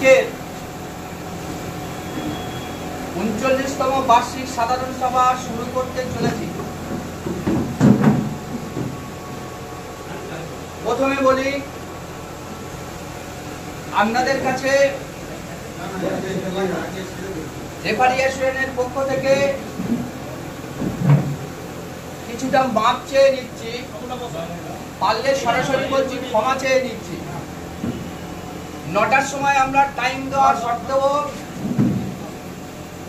আজকে ৩৯তম বার্ষিক সাধারণ সভা শুরু করতে চলেছি। প্রথমে বলি, আপনাদের কাছে রেফারি অ্যাসোসিয়েশনের পক্ষ থেকে কিছুটা মাপ চেয়ে নিচ্ছি, পারলে সরাসরি বলছি ক্ষমা চেয়ে নিচ্ছি। ৯টার সময় আমরা টাইম দেওয়া সত্ত্বেও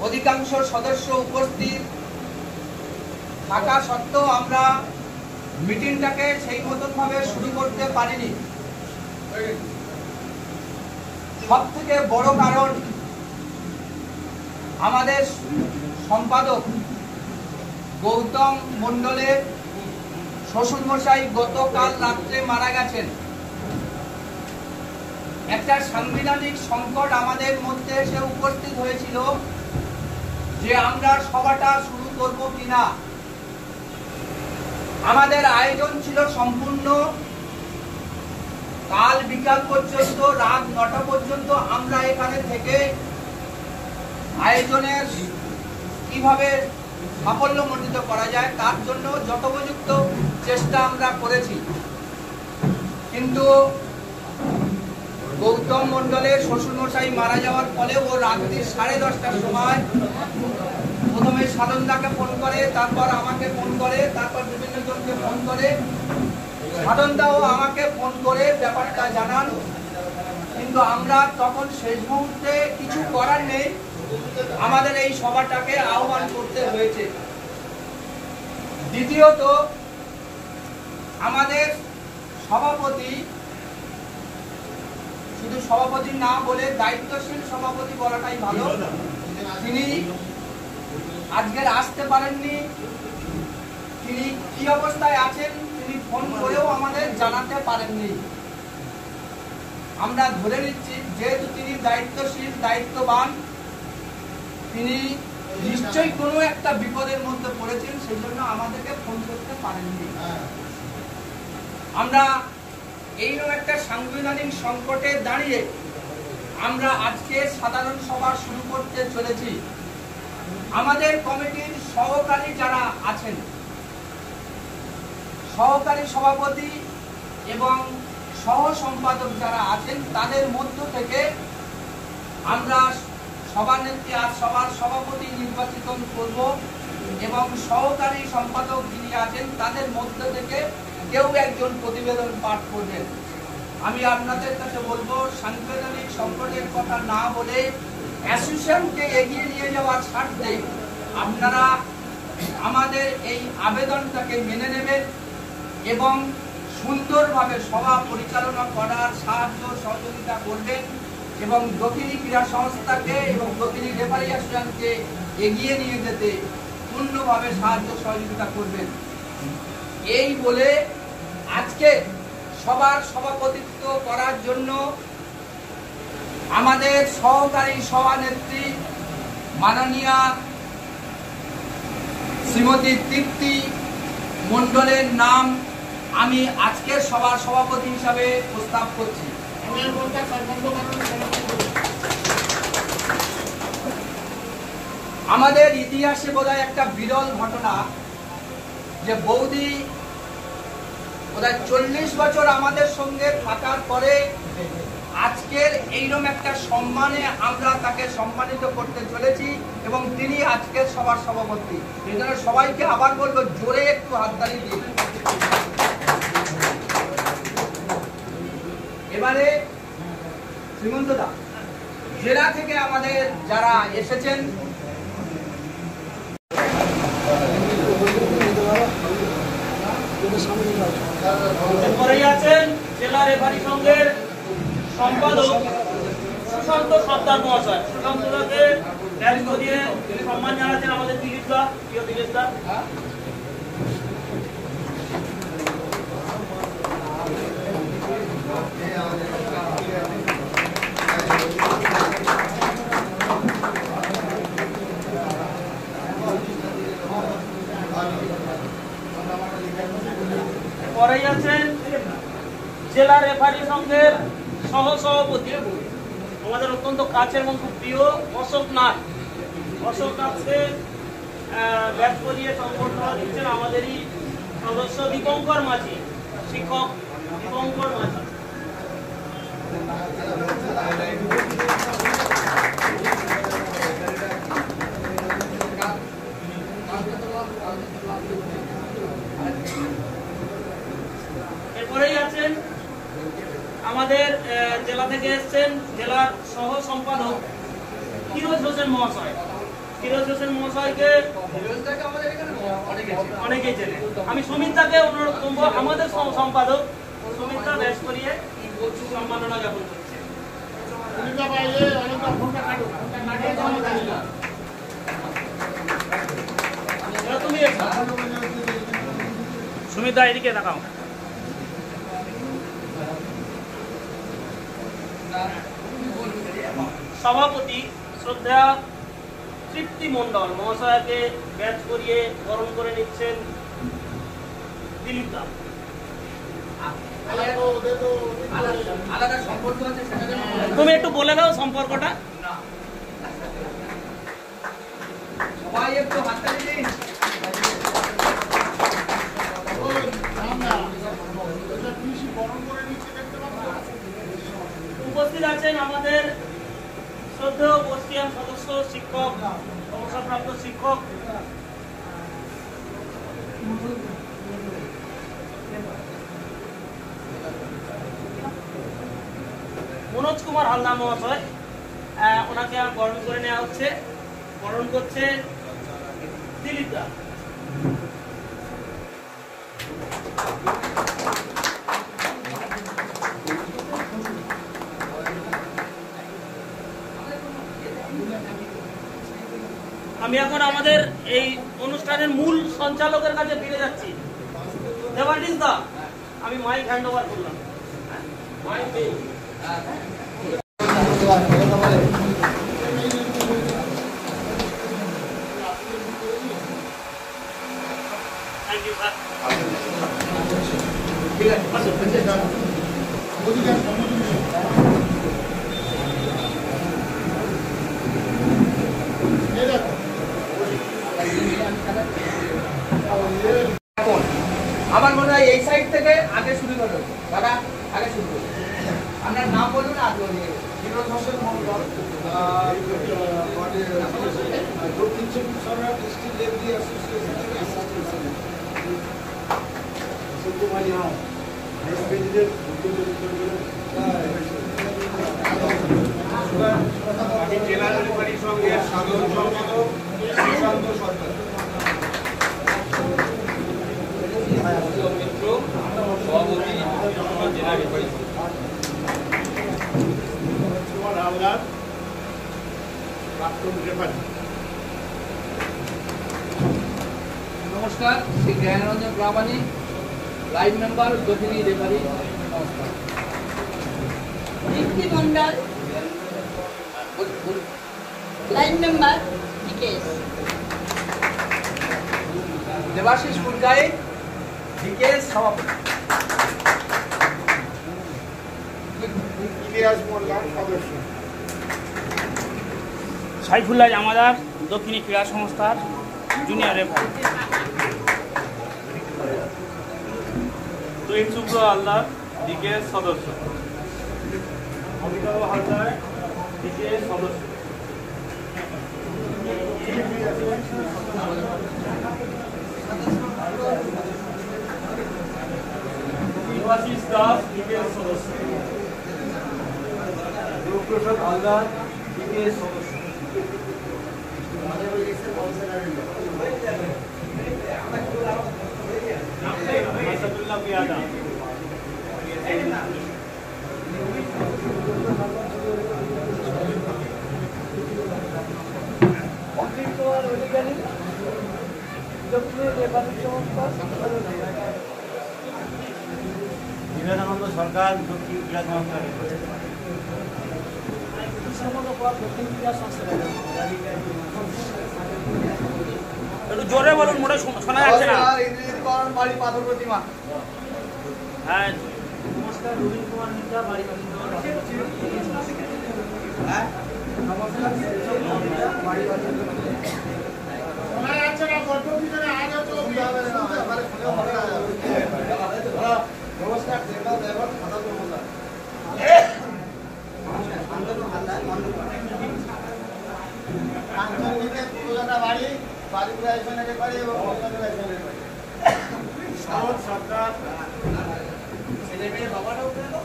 অধিকাংশ সদস্য উপস্থিত থাকা সত্ত্বেও আমরা মিটিংটাকে সেই মতন ভাবে শুরু করতে পারিনি। সব থেকে বড় কারণ, আমাদের সম্পাদক গৌতম মণ্ডলের শ্বশুরমশাই গতকাল রাত্রে মারা গেছেন। একটা সাংবিধানিক সংকট আমাদের মধ্যে এসে উপস্থিত হয়েছিল যে আমরা সভাটা শুরু করব কিনা। আমাদের আয়োজন ছিল সম্পূর্ণ কাল বিকাল পর্যন্ত, রাত ৯টা পর্যন্ত আমরা এখানে থেকে আয়োজনের কিভাবে সাফল্যমণ্ডিত করা যায় তার জন্য যথোপযুক্ত চেষ্টা আমরা করেছি। কিন্তু গৌতম মণ্ডলের শ্বশুরমশাই মারা যাওয়ার ফলে ও রাত্রি 10:30টার সময় প্রথমে সাধনদাকে ফোন করে, তারপর আমাকে ফোন করে, তারপর বিভিন্ন জনকে ফোন করে। সাধনদাও আমাকে ফোন করে ব্যাপারটা জানান, কিন্তু আমরা তখন শেষ মুহূর্তে কিছু করার নেই, আমাদের এই সভাটাকে আহ্বান করতে হয়েছে। দ্বিতীয়ত, আমাদের সভাপতি, শুধু সভাপতি না বলে দায়িত্বশীল সভাপতি বলাটাই ভালো, তিনি আজকের আসতে পারেননি। তিনি কি অবস্থায় আছেন তিনি ফোন করেও আমাদের জানাতে পারেননি। আমরা ধরে নিচ্ছি যেহেতু তিনি দায়িত্বশীল, দায়িত্ববান, তিনি নিশ্চয়ই কোনো একটা বিপদের মধ্যে পড়েছেন, সেই জন্য আমাদেরকে ফোন করতে পারেননি। আমরা এইরকম একটা সাংবিধানিক সংকটে দাঁড়িয়ে আমরা আজকে সাধারণ সভা শুরু করতে চলেছি। আমাদের কমিটির সহকারী যারা আছেন, সহকারী সভাপতি এবং সহ সম্পাদক যারা আছেন, তাদের মধ্য থেকে আমরা সভানেত্রী আর সভার সভাপতি নির্বাচিত করব এবং সহকারী সম্পাদক যিনি আছেন তাদের মধ্য থেকে কেউ একজন প্রতিবেদন পাঠ করবেন। আমি আপনাদের কাছে বলবো, সাংবিধানিক সংকটের কথা না বলে অ্যাসোসিয়েশনকে এগিয়ে নিয়ে যাওয়ার স্বার্থে আপনারা আমাদের এই আবেদনটাকে মেনে নেবেন এবং সুন্দরভাবে সভা পরিচালনা করার সাহায্য সহযোগিতা করবেন এবং দক্ষিণী ক্রীড়া সংস্থাকে এবং দক্ষিণী রেফারি অ্যাসোসিয়েশনকে এগিয়ে নিয়ে যেতে পূর্ণভাবে সাহায্য সহযোগিতা করবেন। এই বলে আজকে সবার সভাপতিত্ব করার জন্য আমাদের সহকারী সভানেত্রী মাননীয়া শ্রীমতী তৃপ্তি মণ্ডলের নাম আমি আজকের সভার সভাপতি হিসাবে প্রস্তাব করছি। আমাদের ইতিহাসে বোধহয় একটা বিরল ঘটনা যে বৌদি বোধহয় 40 বছর আমাদের সঙ্গে থাকার পরে আজকের এইরকম একটা সম্মানে আমরা তাকে সম্মানিত করতে চলেছি এবং তিনি আজকের সভার সভাপতি। এই জন্য সবাইকে আবার বলবো, জোরে একটু হাততালি দিন। এবারে শ্রীমন্ত দা, জেলা থেকে আমাদের যারা এসেছেন, এরপরেই আছেন জেলা রেফারি সংঘের সম্পাদক সুশান্ত সর্দার মহাশয়। সুশান্ত দাকে দায়িত্ব দিয়ে সম্মান জানাচ্ছেন আমাদের দিলীপ দা, প্রিয় দিলীপ দা। পরেই আছেন জেলা রেফারি সংঘের সহ সভাপতি আমাদের অত্যন্ত কাছের এবং খুব প্রিয় অশোক নাথকে ব্যাচ করিয়ে সম্বর্ধনা দিচ্ছেন আমাদেরই সদস্য দীপঙ্কর মাঝি, শিক্ষক দীপঙ্কর মাঝি। এরপরেই আছেন আমাদের জেলা থেকে এসেছেন জেলার সহ সম্পাদক ফিরোজ হোসেন মহাশয়। ফিরোজ হোসেন মহাশয়কে অনেকেই চেনে। আমি সুমিতাকে অনুরোধ করবো, আমাদের সহ সম্পাদক সুমিতা ব্যাচ করিয়ে সম্মাননা জ্ঞাপন করছে। তুমি সুমিতা এদিকে দেখাও। সভাপতি শ্রদ্ধা তৃপ্তি মণ্ডল মহাশয়কে ব্যাচ করিয়ে বরণ করে নিচ্ছেন দিলীপ দা। তুমি একটু বলে দাও সম্পর্কটা। সবাই একটু হাততালি দিন। উপস্থিত আছেন আমাদের শ্রদ্ধেয় বস্তিয়ান সদস্য শিক্ষক, অবসরপ্রাপ্ত শিক্ষক মনোজ কুমার হালদার মহাশয়, ওনাকে বরণ করে নেওয়া হচ্ছে। বরণ করছে দিলীপ দা। আমি এখন আমাদের এই অনুষ্ঠানের মূল সঞ্চালকের কাছে ফিরে যাচ্ছি। দেবাশিস দা, আমি মাইক হ্যান্ড ওভার করলাম। Thank you sir. ঠিক আছে। আমার মনে হয় এই সাইড থেকে আগে শুরু করো দাদা, আগে শুরু করো। আপনার নাম বলুন। আর ফিরোজ হোসেন মণ্ডল, দক্ষিণ চব্বিশ পরগনা ডিস্ট্রিক্ট লেভেল অ্যাসোসিয়েশন জেলা রেফারি সংঘের সাধারণ সম্পাদক সুশান্ত সরকার, মিত্র সভাপতি জেলা রেফারি কুমার হালদার, প্রাক্তন রেফারি। নমস্কার, শ্রী জ্ঞানরঞ্জন প্রামাণিক, লাইভ মেম্বার দক্ষিণী রেফারি। নমস্কার। দীপ্তি মন্ডল, লাইন মেম্বার বিকেশ। দেবাশিস ফুলকাই, বিকেশ সভাপতি। ইলিয়াস মোল্লা, সদস্য। সাইফুল্লাহ জামাদার, দক্ষিণী ক্রীড়া সংস্থার জুনিয়র রেফারি। তুহিন শুভ্র হালদার, বিকেশ সদস্য। অমিতাভ হালদার, বিকেশ সদস্য। দেবাশিস দাস, বিকেশ সদস্য। দেবপ্রসাদ হালদার, বিকেশ সদস্য। মাসাদুল্লাহ পিয়াদা। বিবেকানন্দ সরকার, দক্ষিণ ক্রীড়া সংস্থা। একটু জোরে বলুন, মোটে শোনা যাচ্ছে না। হ্যাঁ, নমস্কার, রবীন্দ্র কুমার মিত্রা, বাড়ি হ্যাঁ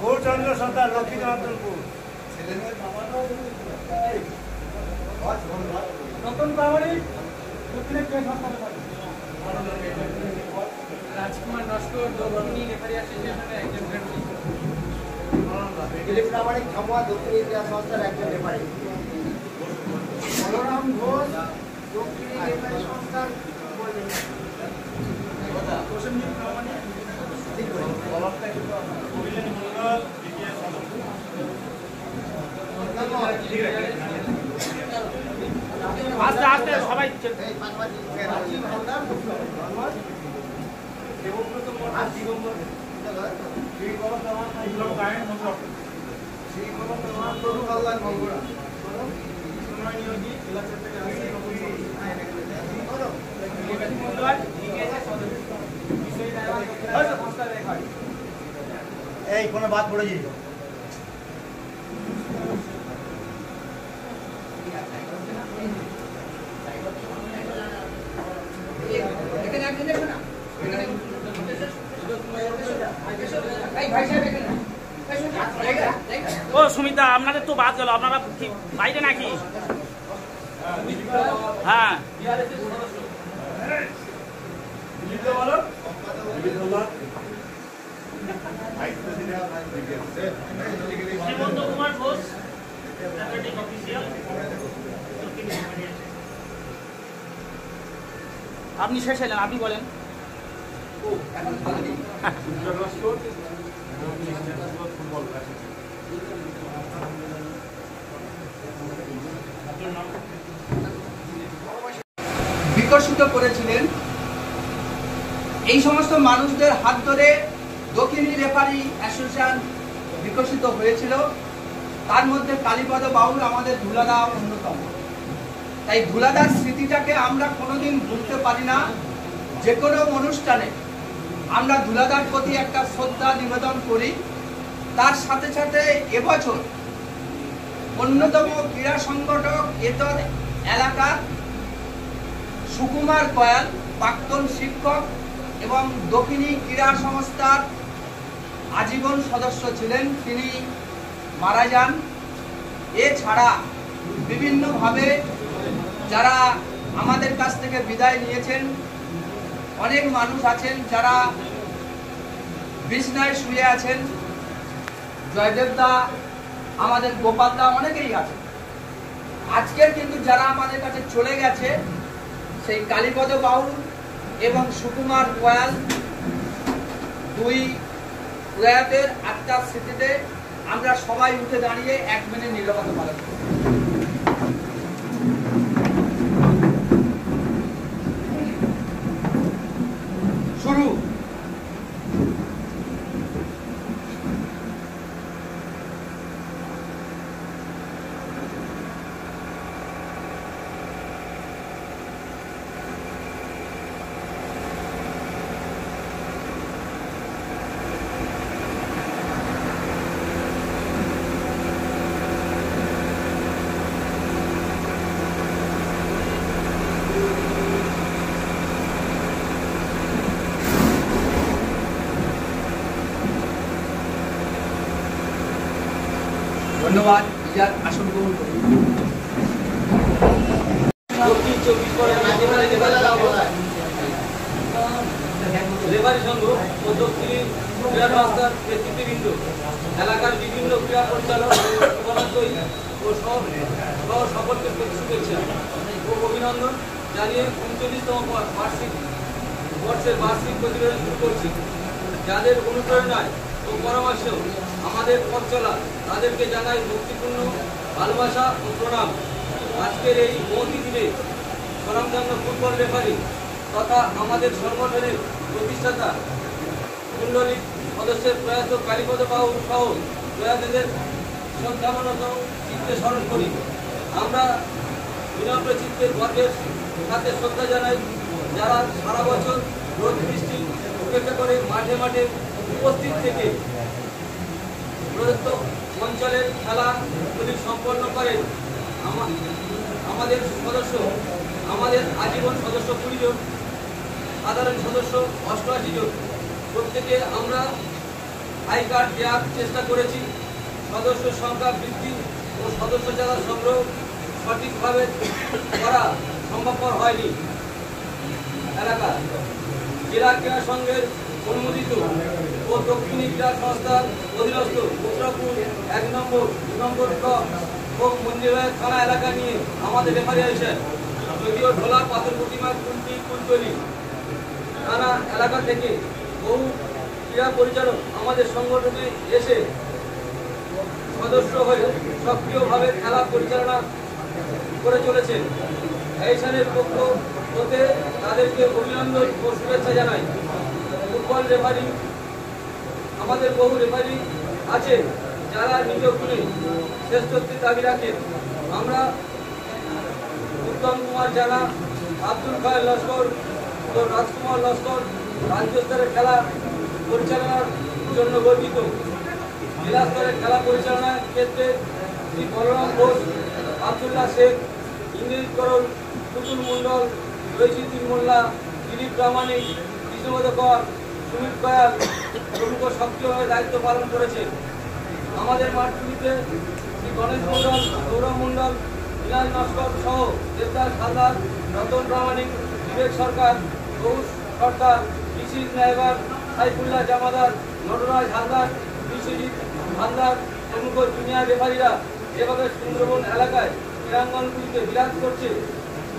গৌরচন্দ্র সর্দার লক্ষ্মীকান্তপুর নতুন পাওয়ারি রাজকুমার নস্কর দক্ষিণী রেফারি অ্যাসোসিয়েশনের একজন রেফারি দিলীপ প্রামাণিক খামোয়া দক্ষিণ ইতিহাস সংস্থার একজন রেফারি বলরাম ঘোষ দক্ষিণ রেফারি সংস্থার আস্তে আস্তে সবাই এই কোনো বাদ পড়েছি এখানে একজন দেখো না এখানে এই ভাই সাহেব এখানে ও সুমিতা আপনাদের তো বাদ গেল আপনারা কি বাইরে নাকি হ্যাঁ শ্রীমন্ত কুমার ঘোষ অফিসিয়াল আপনি শেষ হলেন আপনি বলেন এখন ভালো নেই বিকশিত করেছিলেন এই সমস্ত মানুষদের হাত ধরে দক্ষিণী রেফারি অ্যাসোসিয়েশন বিকশিত হয়েছিল। তার মধ্যে কালীপদ বাউল আমাদের ধুলাদা অন্যতম। তাই ধুলাদার স্মৃতিটাকে আমরা কোনোদিন ভুলতে পারি না। যে কোনো অনুষ্ঠানে আমরা ধুলাদার প্রতি একটা শ্রদ্ধা নিবেদন করি। তার সাথে সাথে এবছর অন্যতম ক্রীড়া সংগঠক এতদ এলাকার সুকুমার কয়াল প্রাক্তন শিক্ষক এবং দক্ষিণী ক্রীড়া সংস্থার আজীবন সদস্য ছিলেন, তিনি মারা যান। এছাড়া বিভিন্নভাবে যারা আমাদের কাছ থেকে বিদায় নিয়েছেন, অনেক মানুষ আছেন যারা বিছনায় শুয়ে আছেন, জয়দেবদা, আমাদের গোপালদা, অনেকেই আছে। আজকের কিন্তু যারা আমাদের কাছে চলে গেছে সেই কালীপদ বাউল এবং সুকুমার কয়াল, দুই প্রয়াতের আত্মার স্মৃতিতে আমরা সবাই উঠে দাঁড়িয়ে 1 মিনিট নীরবতা পালন করি। শুরু। ধন্যবাদ। ইজার আসন গ্রহণ করুন। দক্ষিণ 24 পরগনা জেলার রেফারি সংঘ ও দক্ষিণী ক্রীড়া সংস্থার নেতৃত্ববৃন্দ, এলাকার বিভিন্ন ক্রীড়া পরিচালক, পদার্থী ও সহ সকলকে শুভেচ্ছা ও অভিনন্দন জানিয়ে 39তম বর্ষের বার্ষিক প্রতিবেদন শুরু করছি। যাদের অনুপ্রেরণায় ও পরামর্শ আমাদের পথ চলা, তাদেরকে জানাই ভক্তিপূর্ণ ভালোবাসা ও প্রণাম। আজকের এই মহতি দিনে স্বনামধন্য ফুটবল রেফারি তথা আমাদের সংগঠনের প্রতিষ্ঠাতা কুণ্ডলী সদস্যের প্রয়াত কালীপদ বাউল সহ প্রয়াতদের শ্রদ্ধাবনত চিত্তে স্মরণ করি। আমরা বিনম্র চিত্তে গর্বের সাথে শ্রদ্ধা জানাই যারা সারা বছর রোদ বৃষ্টি উপেক্ষা করে মাঠে মাঠে উপস্থিত থেকে প্রদত্ত অঞ্চলের খেলাগুলি সম্পন্ন করেন। আমাদের সদস্য, আমাদের আজীবন সদস্য 20 জন, সাধারণ সদস্য 88 জন। প্রত্যেকে আমরা আই কার্ড দেওয়ার চেষ্টা করেছি। সদস্য সংখ্যা বৃদ্ধি ও সদস্য চাঁদা সংগ্রহ সঠিকভাবে করা সম্ভবপর হয়নি। এলাকা জেলা ক্রীড়া সংঘের অনুমোদিত ও দক্ষিণী ক্রীড়া সংস্থার অধীনস্থ মুদ্রাপুর 1 নম্বর 2 নম্বর ব্লক ও মন্দিরবাড়ি থানা এলাকা নিয়ে আমাদের রেফারি আছেন। যদিও ঢোলা পাথর প্রতিমা কুলতলি থানা এলাকা থেকে বহু ক্রীড়া পরিচালক আমাদের সংগঠনে এসে সদস্য হয়ে সক্রিয়ভাবে খেলা পরিচালনা করে চলেছেন। এইখানের পক্ষ হতে তাদেরকে অভিনন্দন ও শুভেচ্ছা জানাই। ফুটবল রেফারি, আমাদের বহু রেফারি আছে যারা নিজ গুণে শ্রেষ্ঠত্বের দাবি রাখেন। আমরা উত্তম কুমার জানা, আব্দুল খায়ের লস্কর ও রাজকুমার লস্কর রাজ্য স্তরের খেলা পরিচালনার জন্য গর্বিত। জেলা স্তরের খেলা পরিচালনার ক্ষেত্রে শ্রী বলরাম ঘোষ, আব্দুল্লাহ শেখ, ইংরেজ করল, পুতুল মণ্ডল, রৈচিদ্দিন মোল্লা, দিলীপ প্রামাণিক, কৃষ্ণপদ কর, সুমিত কয়াল প্রমুখ সক্রিয়ভাবে দায়িত্ব পালন করেছে। আমাদের মাঠগুলিতে শ্রী গণেশ মণ্ডল, গৌরব মণ্ডল, বিলাল নস্কর সহ দেবদাস হালদার, রতন প্রামাণিক, বিবেক সরকার, গৌস সরকার, বিশিষ নাইবার, সাইফুল্লাহ জামাদার, নটরাজ হালদার, বিশ্বজিৎ হালদার প্রমুখ জুনিয়র রেফারিরা যেভাবে সুন্দরবন এলাকায় ক্রীড়াঙ্গনগুলিতে বিরাজ করছে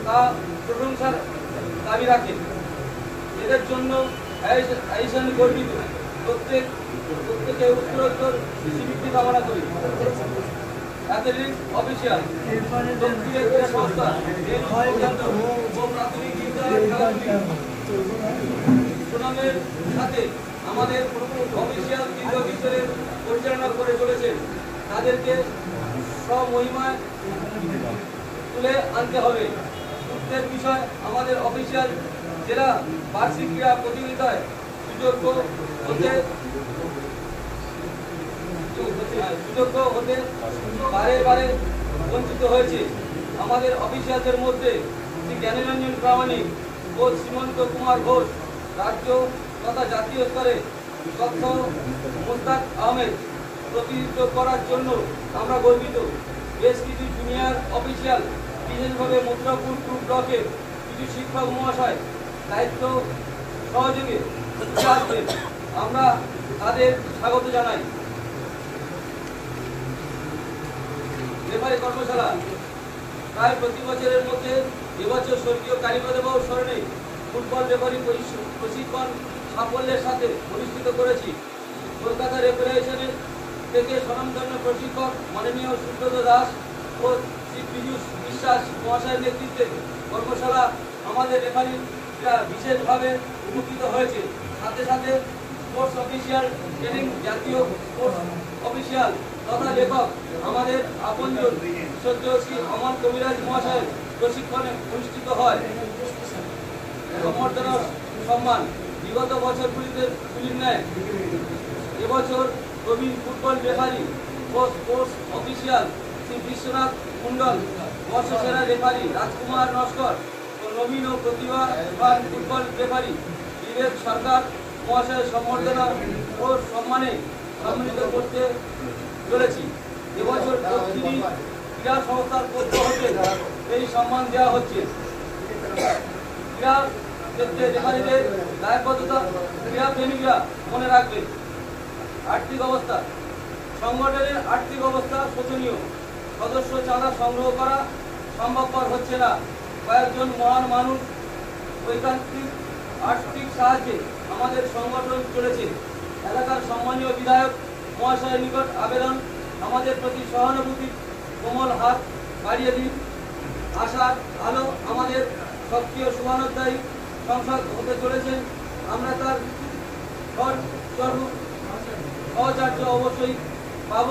তা প্রশংসার দাবি রাখে। এদের জন্য আইসন গর্বিত। প্রত্যেকে উত্তরোত্তর স্বীকৃতি কামনা করি। অ্যাথলেটিক্স অফিসিয়াল দক্ষিণের ক্রীড়া সংস্থা ও প্রাথমিক বিদ্যালয় সুনামের সাথে আমাদের অফিসিয়াল দীর্ঘদিন ধরে পরিচালনা করে চলেছেন। তাদেরকে স্বমহিমায় তুলে আনতে হবে। সূত্রের বিষয়, আমাদের অফিসিয়াল জেলা বার্ষিক ক্রীড়া প্রতিযোগিতায় সুযোগ্য হতে বারে বারে বঞ্চিত হয়েছে। আমাদের অফিসিয়ালদের মধ্যে শ্রী জ্ঞানীরঞ্জন প্রামাণিক ও শ্রীমন্ত কুমার ঘোষ রাজ্য তথা জাতীয় স্তরে তথ্য মুস্তাক আহমেদ প্রতিনিধিত্ব করার জন্য আমরা গর্বিত। বেশ কিছু জুনিয়র অফিসিয়াল, বিশেষভাবে মুদ্রাপুর 2 ব্লকের কিছু শিক্ষক মহাশয় দায়িত্ব সহযোগে আসবেন। আমরা তাদের স্বাগত জানাই। রেফারি কর্মশালা প্রায় প্রতি বছরের মধ্যে এবছর স্বর্গীয় কালীপদবাবু স্মরণে ফুটবল রেফারি প্রশিক্ষণ সাফল্যের সাথে অনুষ্ঠিত করেছি। কলকাতা রেফারেশনে থেকে স্বনামধন্য প্রশিক্ষক মাননীয় সুব্রত দাস ও শ্রী পীযূষ বিশ্বাস মহাশয়ের নেতৃত্বে কর্মশালা আমাদের রেফারিরা বিশেষভাবে উপকৃত হয়েছে। সাথে সাথে স্পোর্টস অফিসিয়াল ট্রেনিং, জাতীয় স্পোর্টস অফিসিয়াল তথা লেখক আমাদের আপনজন শ্রদ্ধেয় শ্রী অমর কবিরাজ মহাশয়ের প্রশিক্ষণে অনুষ্ঠিত হয়। সম্বর্ধনা সম্মান বিগত বছরগুলির ন্যায় এবছর প্রবীণ ফুটবল রেফারি ও স্পোর্টস অফিসিয়াল শ্রী বিশ্বনাথ মণ্ডল, বর্ষসেরা রেফারি রাজকুমার নস্কর ও নবীন ও প্রতিভাবান ফুটবল রেফারি বিবেক সরকার মহাশয়ের সম্বর্ধনা ও সম্মানে সম্মানিত করতে চলেছি। এবছর দক্ষিণী ক্রীড়া সংস্থার পক্ষ হতে এই সম্মান দেওয়া হচ্ছে। ক্রীড়া ক্ষেত্রে রেফারিদের দায়বদ্ধতা ক্রীড়াপ্রেমীরা মনে রাখবেন। আর্থিক অবস্থা, সংগঠনের আর্থিক অবস্থা শোচনীয়। সদস্য চাঁদা সংগ্রহ করা সম্ভবপর হচ্ছে না। কয়েকজন মহান মানুষ ঐকান্তিক আর্থিক সাহায্যে আমাদের সংগঠন চলেছে। এলাকার সম্মানীয় বিধায়ক মহাশয়ের নিকট আবেদন, আমাদের প্রতি সহানুভূতি কোমল হাত বাড়িয়ে দিন। আশার আলো আমাদের সক্রিয় শুভানুধ্যায়ী সংসদ হতে চলেছেন। আমরা তার সহচার্য অবশ্যই পাব।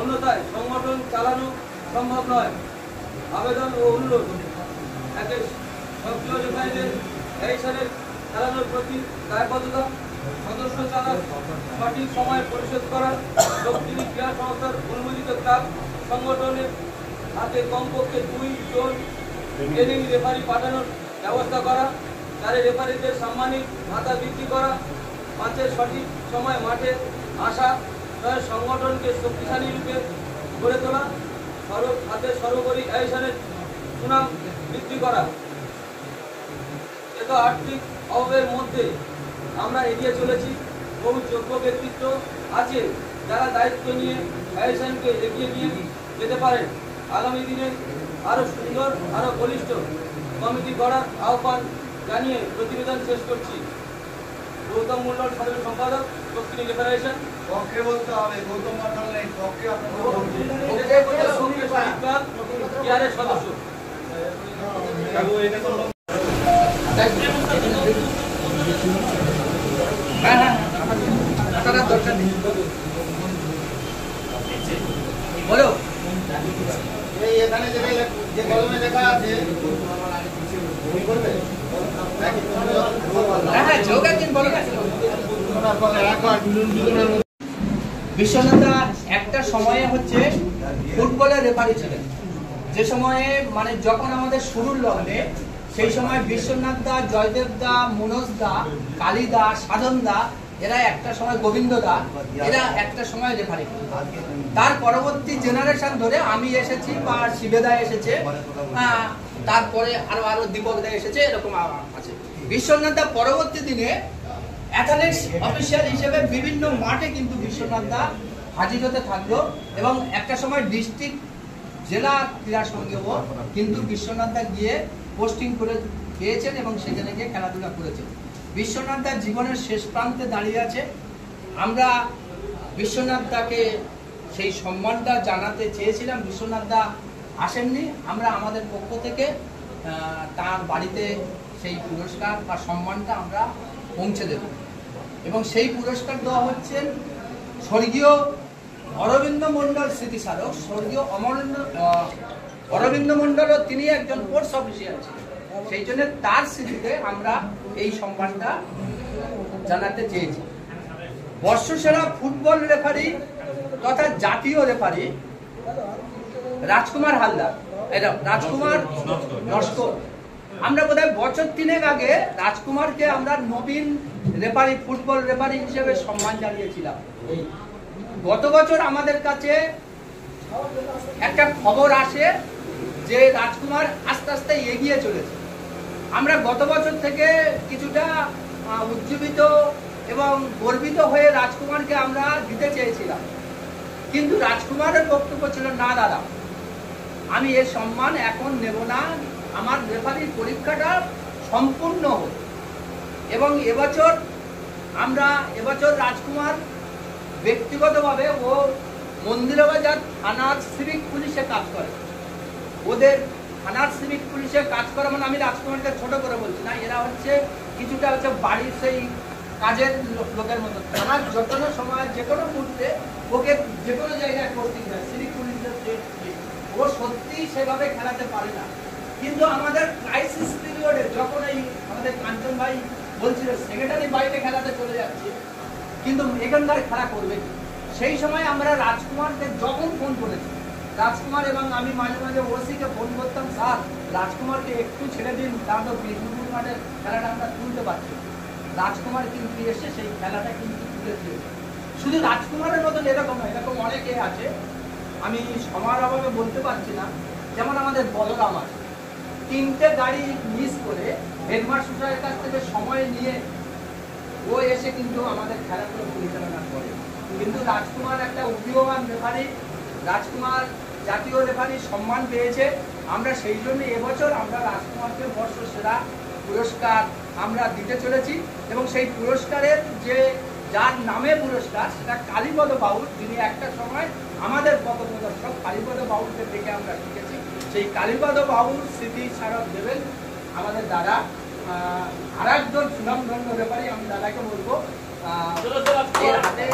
অন্যথায় সংগঠন চালানো সম্ভব নয়। আবেদন ও অনুরোধ: একে সক্রিয় রেফারিদের এডিশনের চালানোর প্রতি দায়বদ্ধতা, সদস্য চাঁদা সঠিক সময়ে পরিশোধ করা, দক্ষিণী ক্রীড়া সংস্থার অনুমোদিত ক্লাব সংগঠনের হাতে কমপক্ষে 2 জন ট্রেনিং রেফারি পাঠানোর ব্যবস্থা করা, যারা রেফারিদের সাম্মানিক ভাতা বৃদ্ধি করা, ম্যাচের সঠিক সময় মাঠে আসা, সংগঠনকে শক্তিশালী রূপে গড়ে তোলা, হাতে সর্বোপরি এডিশনের সুনাম বৃদ্ধি করা। এত আর্থিক অভাবের মধ্যে আমরা এগিয়ে চলেছি। বহু যোগ্য ব্যক্তিত্ব আছে যারা দায়িত্ব নিয়ে এডিশনকে এগিয়ে নিয়ে যেতে পারেন। আগামী দিনে আরও সুন্দর, আরও বলিষ্ঠ কমিটি গড়ার আহ্বান জানিয়ে প্রতিবেদন শেষ করছি। গৌতম মন্ডল, সাধারণ সম্পাদক, দক্ষিণী রেফারেশন। পক্ষে বলতে হবে, গৌতম মন্ডল নেই, পক্ষে আপনাকে সদস্য। বলো এই এখানে যে কলমে লেখা আছে বিশ্বনাথদা একটা সময়ে হচ্ছে ফুটবলের রেফারি ছিলেন। যে সময়ে মানে যখন আমাদের শুরুর লগ্নে, সেই সময় বিশ্বনাথ দা, জয়দেব দা, মনোজ দা, কালী দা, সাধন দা, এরা একটা সময় গোবিন্দ দা, এরা একটা সময় রেফারি। তার পরবর্তী জেনারেশন ধরে আমি এসেছি বা শিবেদা এসেছে, তারপরে আরো দীপক দা এসেছে, এরকম আছে। বিশ্বনাথ দা পরবর্তী দিনে অ্যাথলেটিক্স অফিসিয়াল হিসেবে বিভিন্ন মাঠে কিন্তু বিশ্বনাথ দা হাজির হতে থাকলো এবং একটা সময় ডিস্ট্রিক্ট জেলা ক্রীড়া সঙ্গেও কিন্তু বিশ্বনাথ দা গিয়ে পোস্টিং করে পেয়েছেন এবং সেখানে গিয়ে খেলাধুলা করেছেন। বিশ্বনাথ দা জীবনের শেষ প্রান্তে দাঁড়িয়ে আছে। আমরা বিশ্বনাথ দাকে সেই সম্মানটা জানাতে চেয়েছিলাম, বিশ্বনাথ দা আসেননি। আমরা আমাদের পক্ষ থেকে তার বাড়িতে সেই পুরস্কার বা সম্মানটা আমরা পৌঁছে দেব এবং সেই পুরস্কার দেওয়া হচ্ছেন স্বর্গীয় অরবিন্দ মণ্ডল স্মৃতিস্মারক। স্বর্গীয় অরবিন্দ মণ্ডল, তিনি একজন ফোর্স অফিসার ছিলেন, সেই জন্য তার স্মৃতিতে আমরা এই সম্মানটা জানাতে চেয়েছি। বর্ষসেরা ফুটবল রেফারি তথা জাতীয় রেফারি রাজকুমার হালদার, রাজকুমার নস্কর। আমরা বোধহয় বছর 3 আগে রাজকুমারকে আমরা নবীন রেফারি, ফুটবল রেফারি হিসেবে সম্মান জানিয়েছিলাম। গত বছর আমাদের কাছে একটা খবর আসে যে রাজকুমার আস্তে আস্তে এগিয়ে চলেছে। আমরা গত বছর থেকে কিছুটা উজ্জীবিত এবং গর্বিত হয়ে রাজকুমারকে আমরা দিতে চেয়েছিলাম, কিন্তু রাজকুমারের বক্তব্য ছিল, না দাদা, আমি এর সম্মান এখন নেব না, আমার রেফারির পরীক্ষাটা সম্পূর্ণ হোক। এবং এবছর রাজকুমার ব্যক্তিগতভাবে ও মন্দিরবাজার থানার সিভিক পুলিশে কাজ করে। ওদের থানার সিভিক পুলিশে কাজ করা মানে, আমি রাজকুমারকে ছোট করে বলছি না, এরা হচ্ছে কিছুটা হচ্ছে বাড়ির সেই কাজের লোকের মতো। থানার যতন সময় যে কোনো মুহূর্তে ওকে যে কোনো জায়গায় পোস্টিং দেয় সিভিক পুলিশের। ও সত্যি সেভাবে খেলাতে পারে না, কিন্তু আমাদের ক্রাইসিস পিরিয়ডে যখন এই আমাদের কাঞ্চন ভাই বলছিল সেক্রেটারি বাইরে খেলাতে চলে যাচ্ছে, কিন্তু এখানকার খেলা করবে, সেই সময় আমরা রাজকুমারকে যখন ফোন করেছি, রাজকুমার এবং আমি মাঝে মাঝে ওসিকে ফোন করতাম, স্যার রাজকুমারকে একটু ছেড়ে দিন, তাহলে বিষ্ণুপুর মাঠের খেলাটা আমরা তুলতে পারছি। রাজকুমার কিন্তু এসে সেই খেলাটা কিন্তু তুলে দিয়েছে। শুধু রাজকুমারের মতন এরকম অনেকে আছে, আমি সময়ের অভাবে বলতে পারছি না। যেমন আমাদের বলরাম আছে, 3টে গাড়ি মিস করে হেডমাস্টারের কাছ থেকে সময় নিয়ে ও এসে কিন্তু আমাদের খেলাগুলো পরিচালনা করে। কিন্তু রাজকুমার একটা উদীয়মান রেফারি, রাজকুমার জাতীয় রেফারি সম্মান পেয়েছে। আমরা সেই জন্য এবছর আমরা রাজকুমারকে বর্ষসেরা পুরস্কার আমরা দিতে চলেছি এবং সেই পুরস্কারের যার নামে পুরস্কার, সেটা কালীপদ বাউল, যিনি একটা সময় আমাদের পথপ্রদর্শক। কালীপদ বাউলকে দেখে আমরা শিখেছি। সেই কালীপদ বাউল স্মৃতি স্মারক দেবেন আমাদের দাদা, আর একজন সুনামধন্য রেফারি। আমি দাদাকে বলবো এর হাতে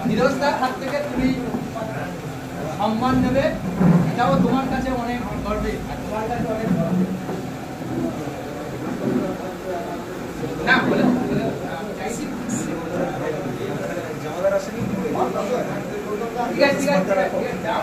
ফিরোজদার হাত থেকে তুমি সম্মান নেবে, এটাও তোমার কাছে অনেক গর্বের, তোমার কাছে অনেক গর্বের। না বলে চাইছি ঠিক আছে ঠিক আছে যাও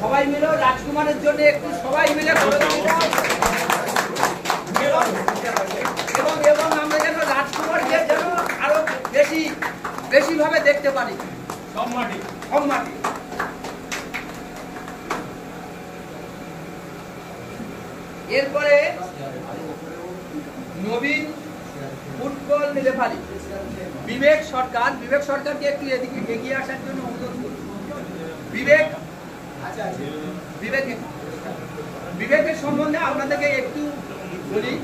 সবাই মিলে রাজকুমারের জন্য একটু সবাই মিলে এবং আমরা যেন রাজকুমারকে যেন আরো বেশি ভাবে দেখতে পারি। সম্মাটি এরপরে নবীন ফুটবল রেফারি বিবেক সরকারকে একটু এদিকে এগিয়ে আসার জন্য অনুরোধ করি। বিবেকের সম্বন্ধে আপনাদেরকে একটু বলি।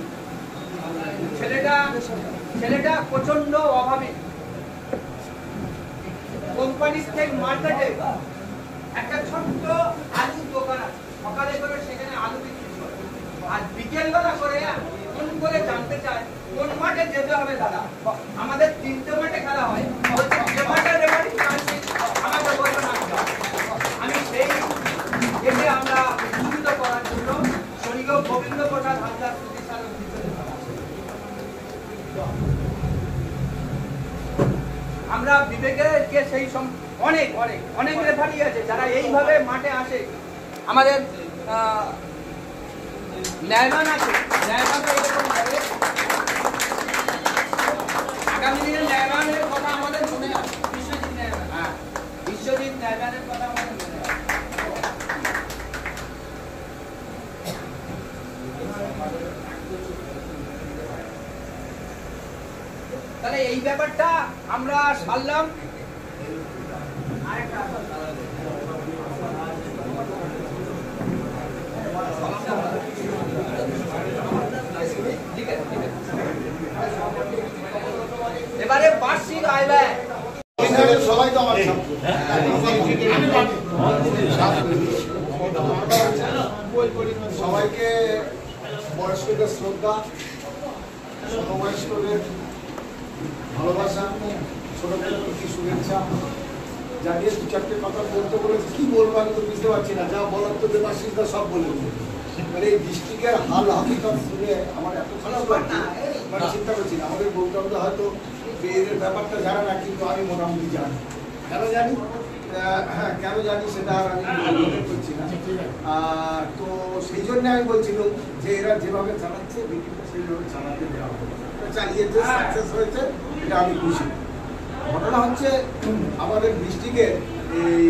ছেলেটা প্রচন্ড অভাবী। কোম্পানির থেকে মার্কেটে একটা ছোট্ট আলুর দোকান আছে, সকালে করে সেখানে আলু বিক্রি করে, আর বিকেলবেলা করে ফোন করে জানতে চায় কোন মাঠে যেতে হবে। দাদা আমাদের 3টে মাঠে খেলা হয়, যে মাঠে রেফারি আমাকে বলবেন। আমি সেই একে আমরা উন্নীত করার জন্য স্বর্গীয় গোবিন্দ প্রসাদ হালদার প্রতিষ্ঠানের ভিতরে আমরা বিবেকের সেই অনেক রেফারি আছে যারা এইভাবে মাঠে আসে। আমাদের ন্যায়মান আছে, ন্যায়মানরা এরকম করে। আগামী দিনে ন্যায়মানের কথা আমাদের মনে আছে, বিশ্বজিৎ ন্যায়মান। হ্যাঁ, বিশ্বজিৎ ন্যায়মানের কথা আমাদের মনে আছে। তাহলে এই ব্যাপারটা আমরা সারলাম। এবারে বার্ষিক আয় ব্যয়। সবাই তো আমার সবাইকে বয়স্কদের শ্রদ্ধা, সমবয়স্কদের ভালোবাসা, ছোটদের প্রতি শুভেচ্ছা জানিয়ে 2-4টে কথা বলতে বলেছি। কি বলবো আমি তো বুঝতে পারছি না, যা বলার তো দেবাশিসদা সব বলে দিয়েছে। মানে এই ডিস্ট্রিক্টের হাল হাকিকত শুনে আমার এত খারাপ লাগছে, মানে চিন্তা করছি না। আমাদের গৌতমদা হয়তো এদের ব্যাপারটা জানে না, কিন্তু আমি মোটামুটি জানি। কেন জানি সেটা আর আমি মনে করছি না। তো সেই জন্য আমি বলছিলাম যে এরা যেভাবে চালাচ্ছে মিটিংটা সেইভাবে চালাতে দেওয়া হবে, চালিয়েছে, সাকসেস হয়েছে, এটা আমি খুশি। ঘটনা হচ্ছে আমাদের ডিস্ট্রিক্টের এই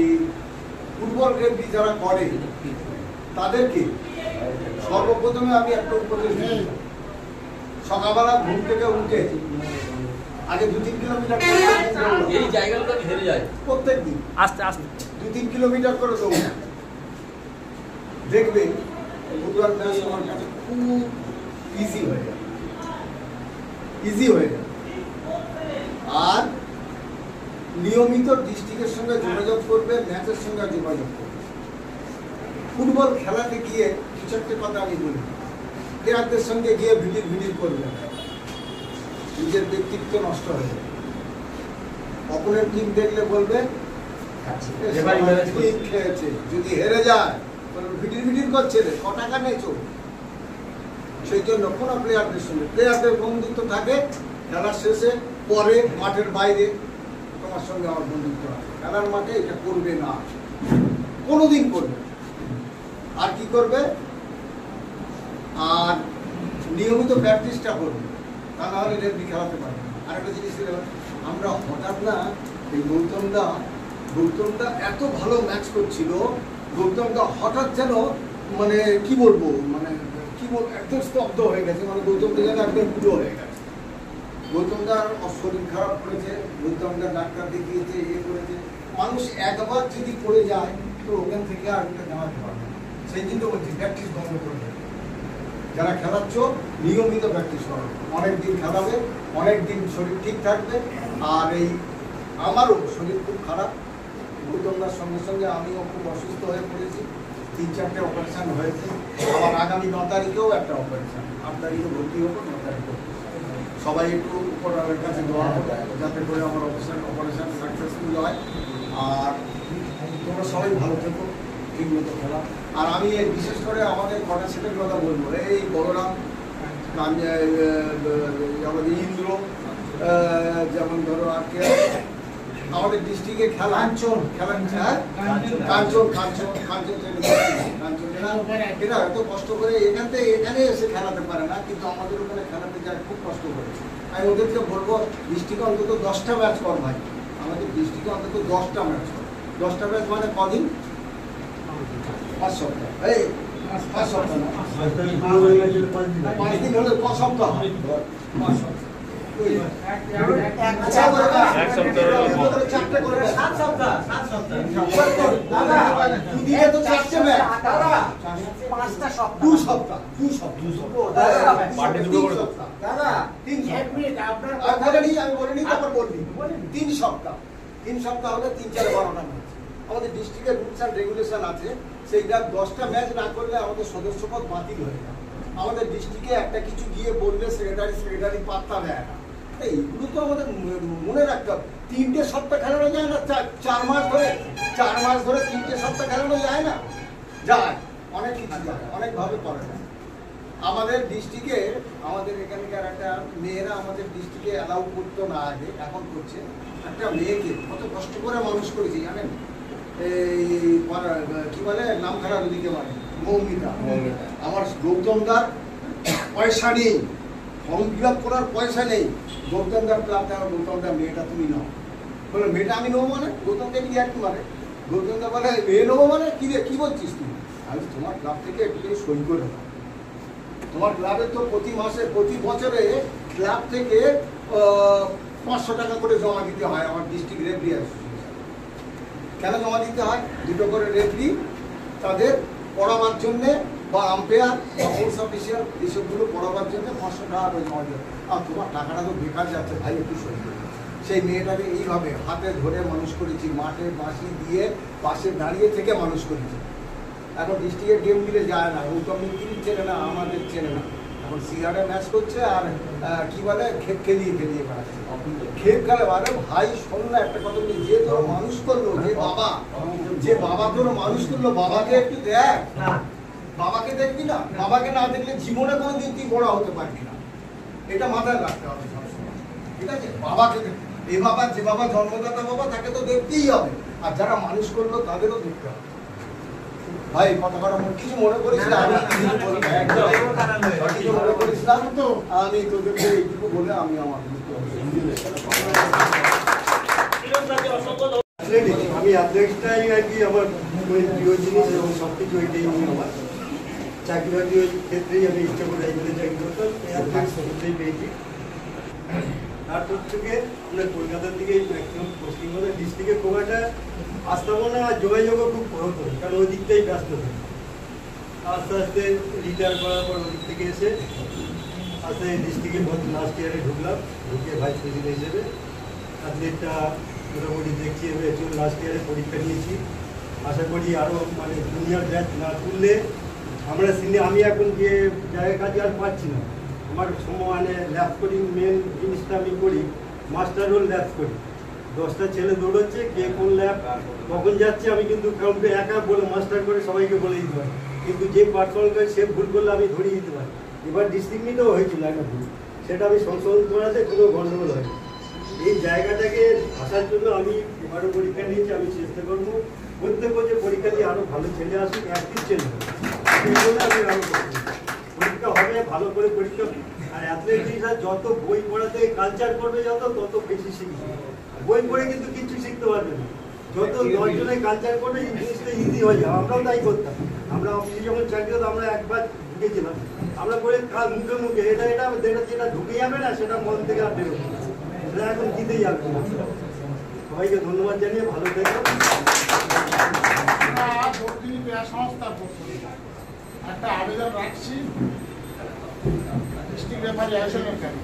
ফুটবল রেফারি যারা করে তাদেরকে সর্বপ্রথমে আমি একটা উপদেশ দিই। সকালবেলা ঘুম থেকে উঠে আগে 2-3 কিলোমিটার এই জায়গাগুলো হেরে যায় প্রত্যেক দিন আস্তে আস্তে 2-3 কিলোমিটার করে দৌড় দেখবে ফুটবল ম্যাচ আমার কাছে খুব ইজি হয়ে যাবে। আর নিয়মিত ডিস্ট্রিক্টের সঙ্গে যোগাযোগ করবে, ম্যাচের সঙ্গে যোগাযোগ করবে। ফুটবল খেলাতে গিয়ে 2-4টে কথা আমি বলি। প্লেয়ারদের সঙ্গে গিয়ে ভিড় করবে, নিজের ব্যক্তিত্ব নষ্ট হয়ে যাবে। অপরের টিম দেখলে বলবে খেয়েছে, যদি হেরে যায় ভিড় করছে রে, ক টাকা নেছো। সেই জন্য কোনো প্লেয়ারদের বন্ধুত্ব থাকে খেলার শেষে, পরে মাঠের বাইরে তোমার সঙ্গে আমার বন্ধুত্ব আছে। খেলার মাঠে এটা করবে না, কোনোদিন করবে। আর কি করবে? আর নিয়মিত প্র্যাকটিসটা করবে, তা নাহলে রেফারি খেলাতে পারবে। আর একটা জিনিস আমরা হঠাৎ না, এই গৌতমদা এত ভালো ম্যাচ করছিল। গৌতমদা হঠাৎ যেন মানে কি বলবো একদম স্তব্ধ হয়ে গেছে। মানে গৌতমদা যেন একদম পুরো হয়ে গেছে। গৌতমদার শরীর খারাপ করেছে, গৌতমদা ডাক্তার দেখিয়েছে, করেছে। মানুষ একবার যদি পড়ে যায় তো ওখান থেকে আর ওটা নেওয়াতে পারবে না। সেই জন্য বলছি প্র্যাকটিস বন্ধ করবে। যারা খেলাচ্ছ নিয়মিত প্র্যাকটিস করো, অনেক দিন খেলাবে, অনেক দিন শরীর ঠিক থাকবে। আর এই আমারও শরীর খুব খারাপ। গৌতমদার সঙ্গে সঙ্গে আমিও খুব অসুস্থ হয়ে পড়েছি। 3-4টে অপারেশন হয়েছে। আবার আগামী 9 তারিখেও একটা অপারেশন, 8 তারিখে ভর্তি হবো, 9 তারিখে। সবাই একটু উপরের কাছে দোয়া হবে যাতে করে আমার অপারেশন সাকসেসফুল হয়। আর তোমরা সবাই ভালো থেকো, ঠিক মতো খেলা। আর আমি বিশেষ করে আমাদের কটা সেটের কথা বলবো, এই বলরাম, আমাদের ইন্দ্র, যেমন ধরো আর কে আমাদের ডিস্ট্রিক্টে খেলা এরা এত কষ্ট করে এখানে এসে খেলাতে পারে না, কিন্তু আমাদের ওখানে খেলাতে যায় খুব কষ্ট করেছে। আমি ওদেরকে বলবো ডিস্ট্রিক্টে অন্তত 10টা ম্যাচ কর ভাই, আমাদের ডিস্ট্রিক্টে অন্তত 10টা ম্যাচ কর। 10টা ম্যাচ মানে কদিন? 5 সপ্তাহ। এই 5 সপ্তাহ না, 5 দিন হলে 5 সপ্তাহ। 5 সপ্তাহ। আমাদের ডিস্ট্রিক্টের রুলস অ্যান্ড রেগুলেশন আছে, সেইটা 10টা ম্যাচ না করলে আমাদের সদস্যপদ বাতিল হয়ে যায়। আমাদের ডিস্ট্রিক্টে একটা কিছু গিয়ে বললে সেক্রেটারি পাত্তা দেয় না। এইগুলো তো আমাদের মনে রাখতে হবে। 3টে সপ্তাহ খেলানো যায় না, 4 মাস ধরে 3টে সপ্তাহ খেলানো যায় না? যায়, অনেক কিছু যায়, অনেকভাবে করে না। আমাদের ডিস্ট্রিক্টে আমাদের এখানকার একটা মেয়েরা আমাদের ডিস্ট্রিক্টে অ্যালাউ করতো না আগে, এখন করছে। একটা মেয়েকে কত কষ্ট করে মানুষ করেছি জানেন, এই কি বলে নামখানা ওদিকে মানে মৌমিতা। আমার গৌতমদার পয়সা নেই, ফর্ম ফিল আপ করার পয়সা নেই। গৌতমদার ক্লাব দেওয়া, গৌতমদার মেয়েটা তুমি নাও। বলে মেয়েটা আমি নেবো মানে? গৌতমকে কি আর কি মানে? গৌতমদা বলে মেয়ে নেবো মানে কি রে, কি বলছিস তুই? আমি তোমার ক্লাব থেকে একটু সই করে দাও। তোমার ক্লাবে তো প্রতি মাসে প্রতি বছরে ক্লাব থেকে 500 টাকা করে জমা দিতে হয় আমার ডিস্ট্রিক্ট রেফারি অ্যাসোসিয়েশন। কেন জমা দিতে হয়? 2টো করে রেফারি তাদের পড়াবার জন্যে, বা আম্পায়ার বা কোর্স অফিসিয়াল এইসবগুলো পড়াবার জন্য 500 টাকা করে জমা দেয়। আর তোমার টাকাটা তো বেকার যাচ্ছে ভাই, একটু সই করে। সেই মেয়েটাকে এইভাবে হাতে ধরে মানুষ করেছি, মাঠে বাঁশি দিয়ে পাশে দাঁড়িয়ে থেকে মানুষ করেছি। এখন ডিস্ট্রিক্টের গেম দিলে যায় না, গৌতম মিত্রির চেনে না, আমাদের চেনে না। এখন সিআরে ম্যাচ করছে আর কি বলে খেপ খেলিয়ে বেড়াচ্ছে। খেপ খেলে মানে ভাই শোন না একটা কথা বলি, যে ধরো মানুষ করলো, যে বাবা ধরো মানুষ করলো, বাবাকে একটু দেখ, বাবাকে দেখবি না? বাবাকে না দেখলে জীবনে কোনোদিন তুই বড় হতে পারবি না, এটা মাথায় রাখতে হবে সবসময়, ঠিক আছে? বাবাকে এই বাবা, যে বাবা জন্মদাতা বাবা, তাকে তো দেখতেই হবে। আর যারা মানুষ করলো তাদেরও দেখতে হবে। ভাই কথা কিছু মনে করিস না, মনে করিস না তো, আমি তোদেরকে এইটুকু বলে আমি আমার আমি অ্যাথলেটিক্সটাই আর কি আমার প্রিয় জিনিস, এবং সব কিছু ওইটাই আমার চাকরি বাকরি ওই ক্ষেত্রেই আমি ইচ্ছা করে চাকরি করতাম, অ্যাথলেটিক্স করতেই পেয়েছি। তারপর থেকে আমরা কলকাতার দিকে ম্যাক্সিমাম পশ্চিমবঙ্গের ডিস্ট্রিক্টে খুব একটা আসতাম না, আর যোগাযোগও খুব হতো, কারণ ওই দিকটাই ব্যস্ত থাকে। আস্তে আস্তে রিটায়ার করার পর ওদিক থেকে এসে আস্তে ডিস্ট্রিক্টে লাস্ট ইয়ারে ঢুকলাম, ঢুকে ভাইস প্রেসিডেন্ট হিসেবে অ্যাথলেটটা মোটামুটি দেখছি। এবার লাস্ট ইয়ারে পরীক্ষা নিয়েছি, আশা করি আরও মানে জুনিয়র ব্যাচ না তুললে আমরা আমি এখন যে জায়গায় কাজে আর পাচ্ছি না। আমার সময় মানে ল্যাব করি, মেন জিনিসটা আমি করি মাস্টার রোল ল্যাব করি। 10টা ছেলে দৌড়চ্ছে, কে কোন ল্যাব কখন যাচ্ছে আমি কিন্তু কাউকে একা বলে মাস্টার করে সবাইকে বলে দিতে পারি, কিন্তু যে পারফর্ম করে সে ভুল করলে আমি ধরিয়ে দিতে পারি। এবার ডিস্ট্রিক্ট মিটেও হয়েছিল একটা ভুল, সেটা আমি সংশোধন করাতে কোনো গণ্ডগোল হয়নি। এই জায়গাটাকে আসার জন্য আমি এবারও পরীক্ষা নিয়েছি, আমি চেষ্টা করবো প্রত্যেক বছর পরীক্ষা দিয়ে আরও ভালো ছেলে আসুক, অ্যাক্টিভ ছেলে সেই জন্য আমি আরও পরীক্ষা হবে ভালো করে পরীক্ষা। আর অ্যাথলেটিক্সরা যত বই পড়াতে কালচার করবে যত, তত বেশি শিখবে। বই পড়ে কিন্তু কিছু শিখতে পারবে না, যত 10 জনে কালচার করবে এই জিনিসটা ইজি হয়ে যাবে। আমরাও তাই করতাম, আমরা অফিসে যখন চাকরি হতো আমরা একবার ঢুকেছিলাম, আমরা করে মুখে মুখে এটা যেটা ঢুকে যাবে না সেটা মন থেকে আর বেরোবে না, সেটা এখন দিতেই যাবে। সবাইকে ধন্যবাদ জানিয়ে ভালো থেকো। সংস্থার পক্ষ একটা আবেদন রাখছি ডিস্ট্রিক্ট রেফারি অ্যাসোসিয়েশনের কাছে,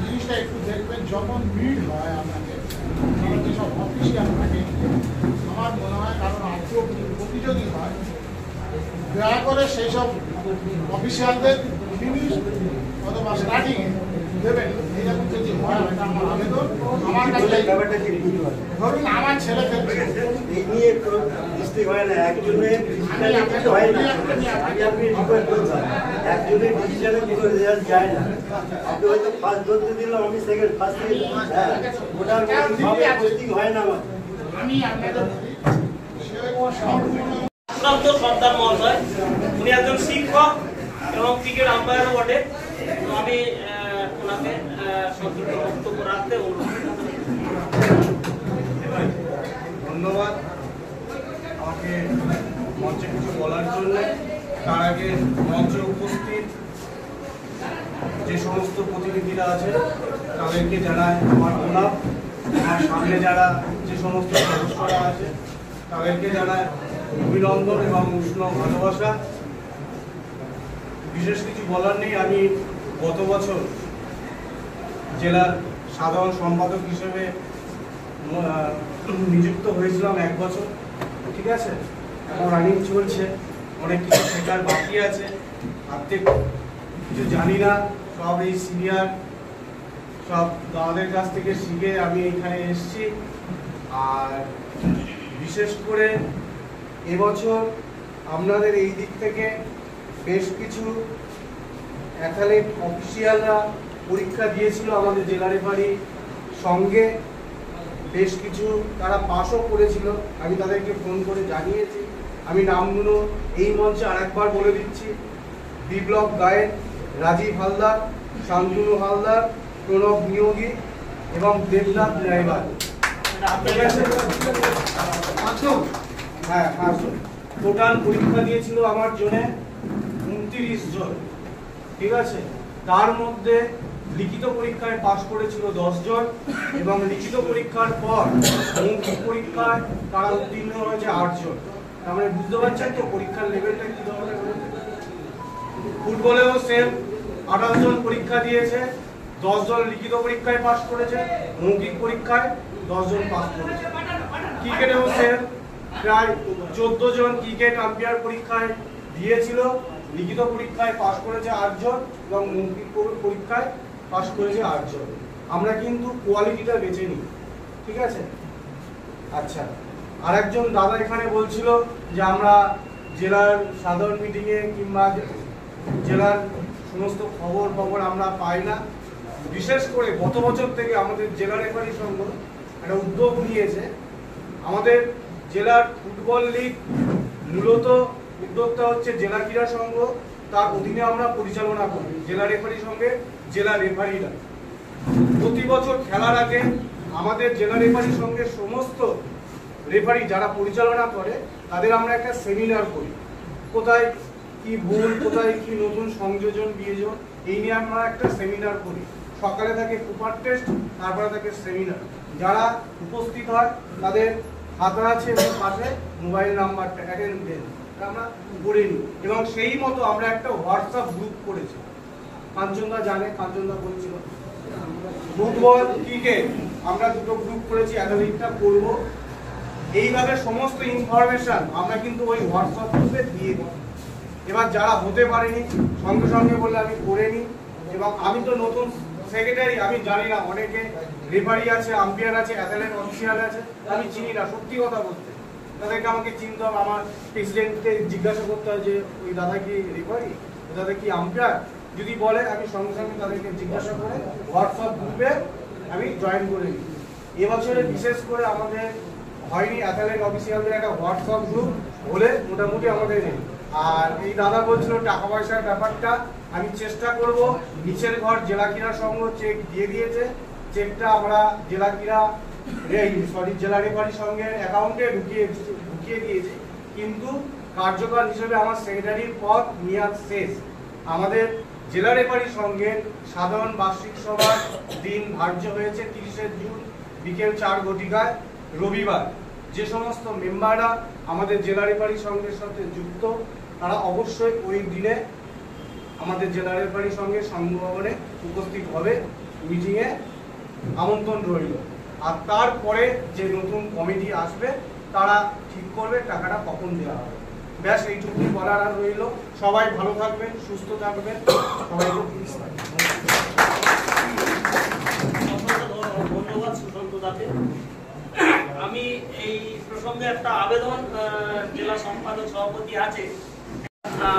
জিনিসটা একটু দেখবেন, যখন ভিড় হয় আপনাকে, কারণ যেসব অফিসিয়াল থাকে, আমার মনে হয় কারণ প্রতিযোগী হয়, দয়া করে সেই সব অফিসিয়ালদের ফিনিশ অথবা স্টার্টিংয়ে দেবেন। এইরকম যদি হয়, এটা আমার আবেদন। আমার কাছে ব্যাপারটা কি বুঝতে পারছি, ধরুন আমার ছেলে খেলছে, এই নিয়ে কোনো ডিস্ট্রিক্ট হয় না, একজনের ডিজিটালে কিছু হয় না। আপনি রিকোয়েস্ট করছেন, একজনের ডিজিটালে কোনো রেজাল্ট যায় না। আপনি হয়তো ফার্স্ট ধরতে দিলাম, আমি সেকেন্ড, ফার্স্ট হ্যাঁ, ওটার পোস্টিং হয় না আমার। আমি আপনাদের বলি, সে সম্পূর্ণ সুশান্ত সর্দার মহাশয়, উনি একজন শিক্ষক এবং ক্রিকেট আম্পায়ারও বটে। তো আমি ওনাকে সংক্ষিপ্ত বক্তব্য রাখতে অনুরোধ করছি। ধন্যবাদ আমাকে মঞ্চে কিছু বলার জন্য। তার আগে মঞ্চে উপস্থিত যে সমস্ত প্রতিনিধিরা আছে তাদেরকে জানাই আমার প্রণাম। আমার সামনে যারা যে সমস্ত সদস্যরা আছে তাদেরকে জানাই অভিনন্দন এবং উষ্ণ ভালোবাসা। বিশেষ কিছু বলার নেই। আমি গত বছর জেলার সাধারণ সম্পাদক হিসেবে নিযুক্ত হয়েছিলাম 1 বছর, ঠিক আছে। এখন রানিং চলছে, অনেক কিছু শেখার বাকি আছে, আর্থিক কিছু জানি না, সব এই সিনিয়র সব দাদাদের কাছ থেকে শিখে আমি এখানে এসেছি। আর বিশেষ করে এবছর আপনাদের এই দিক থেকে বেশ কিছু অ্যাথলেট অফিসিয়ালরা পরীক্ষা দিয়েছিল আমাদের জেলা রেফারি সঙ্গে, বেশ কিছু তারা পাসও করেছিল। আমি তাদেরকে ফোন করে জানিয়েছি। আমি নামগুলো এই মঞ্চে আরেকবার বলে দিচ্ছি: বিপ্লব গায়েন, রাজীব হালদার, শান্তনু হালদার, প্রণব নিয়োগী এবং দেবনাথ ড্রাইভার। হ্যাঁ, 5জন টোটাল পরীক্ষা দিয়েছিল আমার জন্য 29 জন, ঠিক আছে। তার মধ্যে লিখিত পরীক্ষায় পাশ করেছিল 10 জন এবং লিখিত পরীক্ষার পর মৌখিক পরীক্ষায় তারা উত্তীর্ণ হয়েছে 8 জন। তার মানে বুঝতে পারছেন তো পরীক্ষার লেভেলটা কি ধরনের। ফুটবলেও সেম 28 জন পরীক্ষা দিয়েছে, 10 জন লিখিত পরীক্ষায় পাশ করেছে, মৌখিক পরীক্ষায় 10 জন পাশ করেছে। ক্রিকেটেও সেম প্রায় 14 জন ক্রিকেট আম্পায়ার পরীক্ষায় দিয়েছিল, লিখিত পরীক্ষায় পাশ করেছে 8 জন এবং মৌখিক পরীক্ষায় পাশ করেছে 8 জন। আমরা কিন্তু কোয়ালিটিটা বেছে নিই, ঠিক আছে। আচ্ছা, আরেকজন দাদা এখানে বলছিল যে আমরা জেলার সাধারণ মিটিংয়ে কিংবা জেলার সমস্ত খবর আমরা পাই না। বিশেষ করে গত বছর থেকে আমাদের জেলা রেফারি সংঘ একটা উদ্যোগ নিয়েছে। আমাদের জেলার ফুটবল লিগ মূলত উদ্যোগটা হচ্ছে জেলা ক্রীড়া সংঘ, তার অধীনে আমরা পরিচালনা করি। জেলা রেফারি সঙ্গে জেলা রেফারিরা প্রতি বছর খেলার আগে আমাদের জেলা রেফারি সঙ্গে সমস্ত রেফারি যারা পরিচালনা করে তাদের আমরা একটা সেমিনার করি। কোথায় কি ভুল, কোথায় কি নতুন সংযোজন বিয়োজন, এই নিয়ে আমরা একটা সেমিনার করি। সকালে থাকে কুপার টেস্ট, তারপরে থাকে সেমিনার। যারা উপস্থিত হয় তাদের হাতে আছে এবং পাশে মোবাইল নাম্বারটা অ্যাটেন্ডেন্স আমরা করে নিই এবং সেই মতো আমরা একটা হোয়াটসঅ্যাপ গ্রুপ করেছি। কাঞ্চনদা জানে, কাঞ্চনদা বলছিল ফুটবল ক্রিকেট আমরা দুটো গ্রুপ করেছি, অ্যাথলেটিকটা করবো। এইভাবে সমস্ত ইনফরমেশন আমরা কিন্তু ওই হোয়াটসঅ্যাপ গ্রুপে দিয়ে দিই। এবার যারা হতে পারেনি সঙ্গে সঙ্গে বললে আমি করে নিই। এবং আমি তো নতুন সেক্রেটারি, আমি জানি না, অনেকে রেফারি আছে, আম্পায়ার আছে, অ্যাথলেট অফিসিয়াল আছে, আমি চিনি না। সত্যি কথা বলতে তাদেরকে আমাকে চিনতে হবে। আমার প্রেসিডেন্টকে জিজ্ঞাসা করতে হয় যে ওই দাদা কি রেফারি, ওই দাদা কি আম্পায়ার। যদি বলে আমি সঙ্গে সঙ্গে তাদেরকে জিজ্ঞাসা করে হোয়াটসঅ্যাপ গ্রুপে আমি জয়েন করে নিই। এবছরে বিশেষ করে আমাদের হয়নি, অ্যাথলেট অফিসিয়ালদের একটা হোয়াটসঅ্যাপ গ্রুপ হলে মোটামুটি আমাদের নেই। আর এই দাদা বলছিল টাকা পয়সার ব্যাপারটা, আমি চেষ্টা করব। নিচের ঘর জেলা ক্রীড়া সংঘ চেক দিয়ে দিয়েছে, চেকটা আমরা জেলা ক্রীড়া জেলা রেফারি সংঘের অ্যাকাউন্টে ঢুকিয়ে দিয়েছি। কিন্তু কার্যকর হিসেবে আমার সেক্রেটারির পদ মেয়াদ শেষ। আমাদের জেলা রেফারি সংঘের সাধারণ বার্ষিক সভার দিন ধার্য হয়েছে 30শে জুন বিকেল 4 ঘটিকায়, রবিবার। যে সমস্ত মেম্বাররা আমাদের জেলা রেফারি সংঘের সাথে যুক্ত তারা অবশ্যই ওই দিনে আমাদের জেলা রেফারি সংঘের সংঘ ভবনে উপস্থিত হবে। মিটিংয়ে আমন্ত্রণ রইল। আর তারপরে যে নতুন কমিটি আসবে তারা ঠিক করবে টাকাটা কখন দেওয়া হবে। ব্যাস এইটুকুই বলার আর রইল। সবাই ভালো থাকবেন, সুস্থ থাকবেন, সবাইকে প্লিজ ধন্যবাদ সুশান্ত দাকে। আমি এই প্রসঙ্গে একটা আবেদন, জেলা সম্পাদক সভাপতি আছে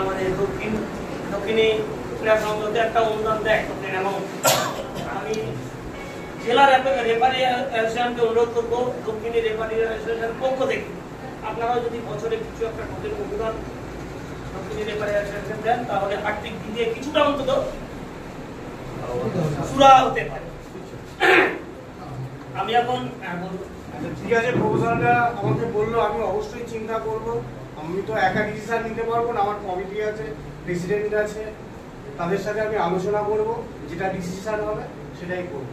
আমাদের দক্ষিণী ক্রীড়া সংঘকে একটা অনুদান দেয় টোকেন অ্যামাউন্ট। আমি জেলার রেফারি অ্যাসোসিয়েশনকে অনুরোধ করবো, দক্ষিণী রেফারি অ্যাসোসিয়েশনের পক্ষ থেকে আপনারাও যদি বছরে কিছু একটা টোকেন অনুদান দক্ষিণী রেফারি অ্যাসোসিয়েশন দেন, তাহলে আর্থিক দিক দিয়ে কিছুটা অন্তত সুরা হতে পারে। আমি এখন ঠিক আছে, প্রপোজালটা আমাকে বললো, আমি অবশ্যই চিন্তা করব। আমি তো একা ডিসিশন নিতে পারবো না, আমার কমিটি আছে, প্রেসিডেন্ট আছে, তাদের সাথে আমি আলোচনা করব, যেটা ডিসিশন হবে সেটাই করব।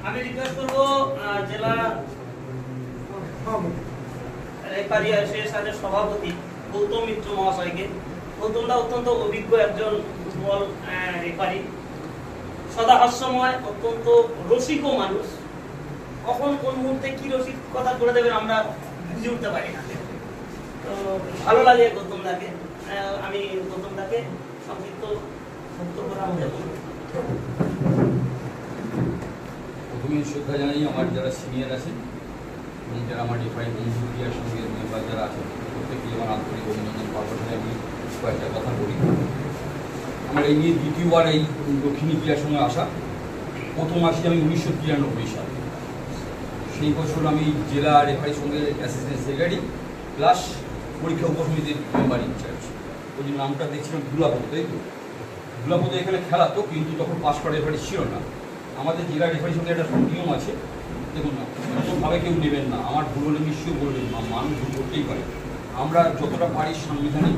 আমি রিকোয়েস্ট করবো জেলা রেফারি অ্যাসোসিয়েশনের সভাপতি গৌতম মিত্র মহাশয়কে। গৌতমদা অত্যন্ত অভিজ্ঞ একজন ফুটবল রেফারি, সদা হাস্যময়, অত্যন্ত রসিকও মানুষ। কখন কোন মুহূর্তে কি রসিক কথা করে দেবেন আমরা বুঝে উঠতে পারি না। তো ভালো লাগে গৌতমদাকে। আমি গৌতমদাকে সংক্ষিপ্ত বক্তব্য রাখতে বলব। প্রথমে শ্রদ্ধা জানাই আমার যারা সিনিয়র আছেন এবং যারা আমার রেফারি বন্ধু ক্রিয়ার সঙ্গে মেম্বার যারা আছেন, প্রত্যেকেই আমার আন্তরিক অভিনন্দন পাঠাতে আমি কয়েকটা কথা বলি। আমার এই নিয়ে দ্বিতীয়বার এই দক্ষিণী ক্রিয়ার সঙ্গে আসা। প্রথম আসি আমি 1993 সালে। সেই বছর আমি জেলা রেফারি সঙ্গে অ্যাসিস্ট্যান্ট সেক্রেটারি প্লাস পরীক্ষা উপসমিতির মেম্বার ইনচার্জ। ওই যে নামটা দেখছিলাম দুলাপদ, তাই তো? দুলাপদ এখানে খেলাতো, কিন্তু তখন পাস করা রেফারি ছিল না। আমাদের জেলা রেফারির সঙ্গে একটা নিয়ম আছে, দেখুন না কোনোভাবে কেউ নেবেন না, আমার ভুল হলে নিশ্চয়ই বলবেন, মানুষ ভুল করতেই পারে। আমরা যতটা পারি সাংবিধানিক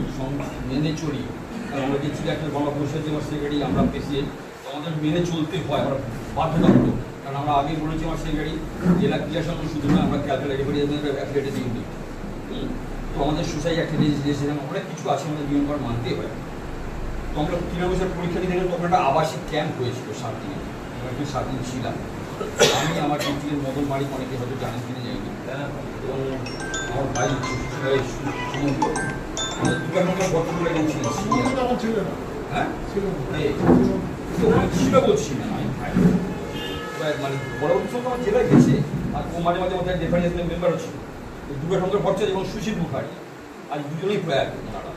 মেনে চলি। আমরা যে চিড়িয়াখানা গণপরিষদ আমার সেক্রেটারি, আমরা প্রেসিডেন্ট, আমাদের মেনে চলতে হয়, আমরা বাধ্যতামূলক। কারণ আমরা আগে বলেছি আমার সেক্রেটারি জেলা ক্রীড়া সংঘ শুধু না, আমরা ক্যালকুলেট রেফারি অ্যাথলেটিক্স ইউনিট। তো আমাদের সোসাইটি একটা রেজিস্ট্রেশন অনেক কিছু আছে, আমাদের নিয়ম করে মানতেই হয়। তো আমরা 3 বছর পরীক্ষা দিতে গেলে তখন একটা আবাসিক ক্যাম্প হয়েছিল 7 দিনে। আমরা একটু 7 দিন ছিলাম। আমি আমার ডিস্ট্রিক্টের মদন মালিক, অনেকে হয়তো জানেন কিনে যাই না, এবং আমার ভাই সমুদ্র, আমাদের 2 নম্বর বর্তমানে একজন ছিলেন। হ্যাঁ ছিল বলছি না, আমি ভাই মানে পরবর্তী সময় আমার জেলায় গেছে, আর ও মাঝে মাঝে আমাদের রেফারি মেম্বারও ছিল। 2 নম্বর ভরসা এবং সুশীল মুখার্জি, আজ দুজনেই প্রয়াগ ওনারা।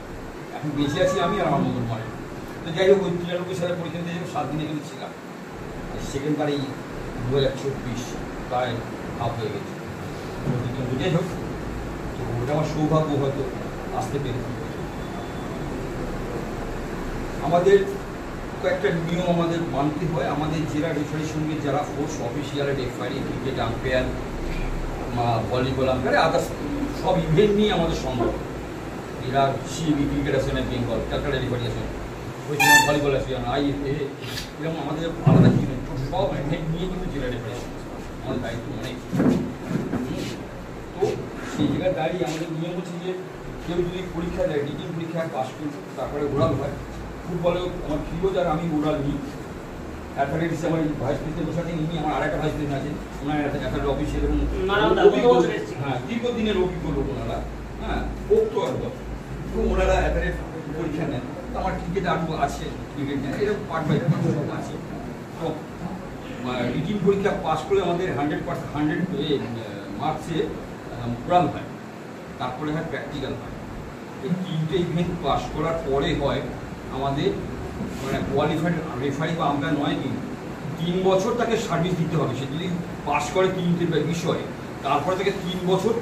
এখন বেঁচে আছি আমি আর আমার মদন মালিক। তো যাই হোক, ওই 93 সালে পরীক্ষা দিতে 7 দিনে কিন্তু ছিলাম। সেকেন্ডবার এই 2024 প্রায় হাফ হয়ে গেছে। বুঝে হোক, তো ওটা আমার সৌভাগ্য হয়তো আসতে পেরে। আমাদের কয়েকটা নিয়ম আমাদের মানতে হয়। আমাদের জেলা রেফারির সঙ্গে যারা force official referee, cricket umpire, volleyball umpire, others সব ইভেন্ট নিয়ে আমাদের সম্ভব। এরা CAB cricket association Bengal, Calcutta referee association, ওই সময় ভলিবল অ্যাসোসিয়েশন, আইএফএ, এরকম আমাদের আলাদা ইভেন্ট সব ইভেন্ট নিয়ে কিন্তু জেলা রেফারি আমাদের দায়িত্ব অনেক। তো সেই জায়গায় দাঁড়িয়ে আমাদের নিয়ম হচ্ছে যে কেউ যদি পরীক্ষা দেয়, রিটিন পরীক্ষায় পাস করবে, তারপরে ওরাল হয়। ফুটবলেও আমার ফিরোজ আর আমি ওরাল নিই। অ্যাথলেটিক্স আমার ভাইস প্রেসিডেন্টের সাথে নিই, আমার আরেকটা ভাইস প্রেসিডেন্ট আছেন, ওনার অ্যাথলেটিক অফিসের এবং হ্যাঁ দীর্ঘদিনের অভিজ্ঞ লোক ওনারা, হ্যাঁ পোক্ত একদম। তো ওনারা অ্যাথলেটিক পরীক্ষা নেন। তো আমার ক্রিকেট আরও আছে, ক্রিকেট নেন, এরকম পার্ট বাই পার্ট সব আছে। তো রিটিন পরীক্ষা পাস করে আমাদের 100 মার্কসে ওরাল হয়, তারপরে হয় প্র্যাকটিক্যাল হয়। এই 3টে ইভেন্ট পাস করার পরে হয় আমাদের মানে কোয়ালিফাইড রেফারি বা আম্পায়ার নয়, কিন্তু 3 বছর তাকে সার্ভিস দিতে হবে। সে যদি পাস করে 3টে বিষয়ে, তারপরে তাকে 3 বছর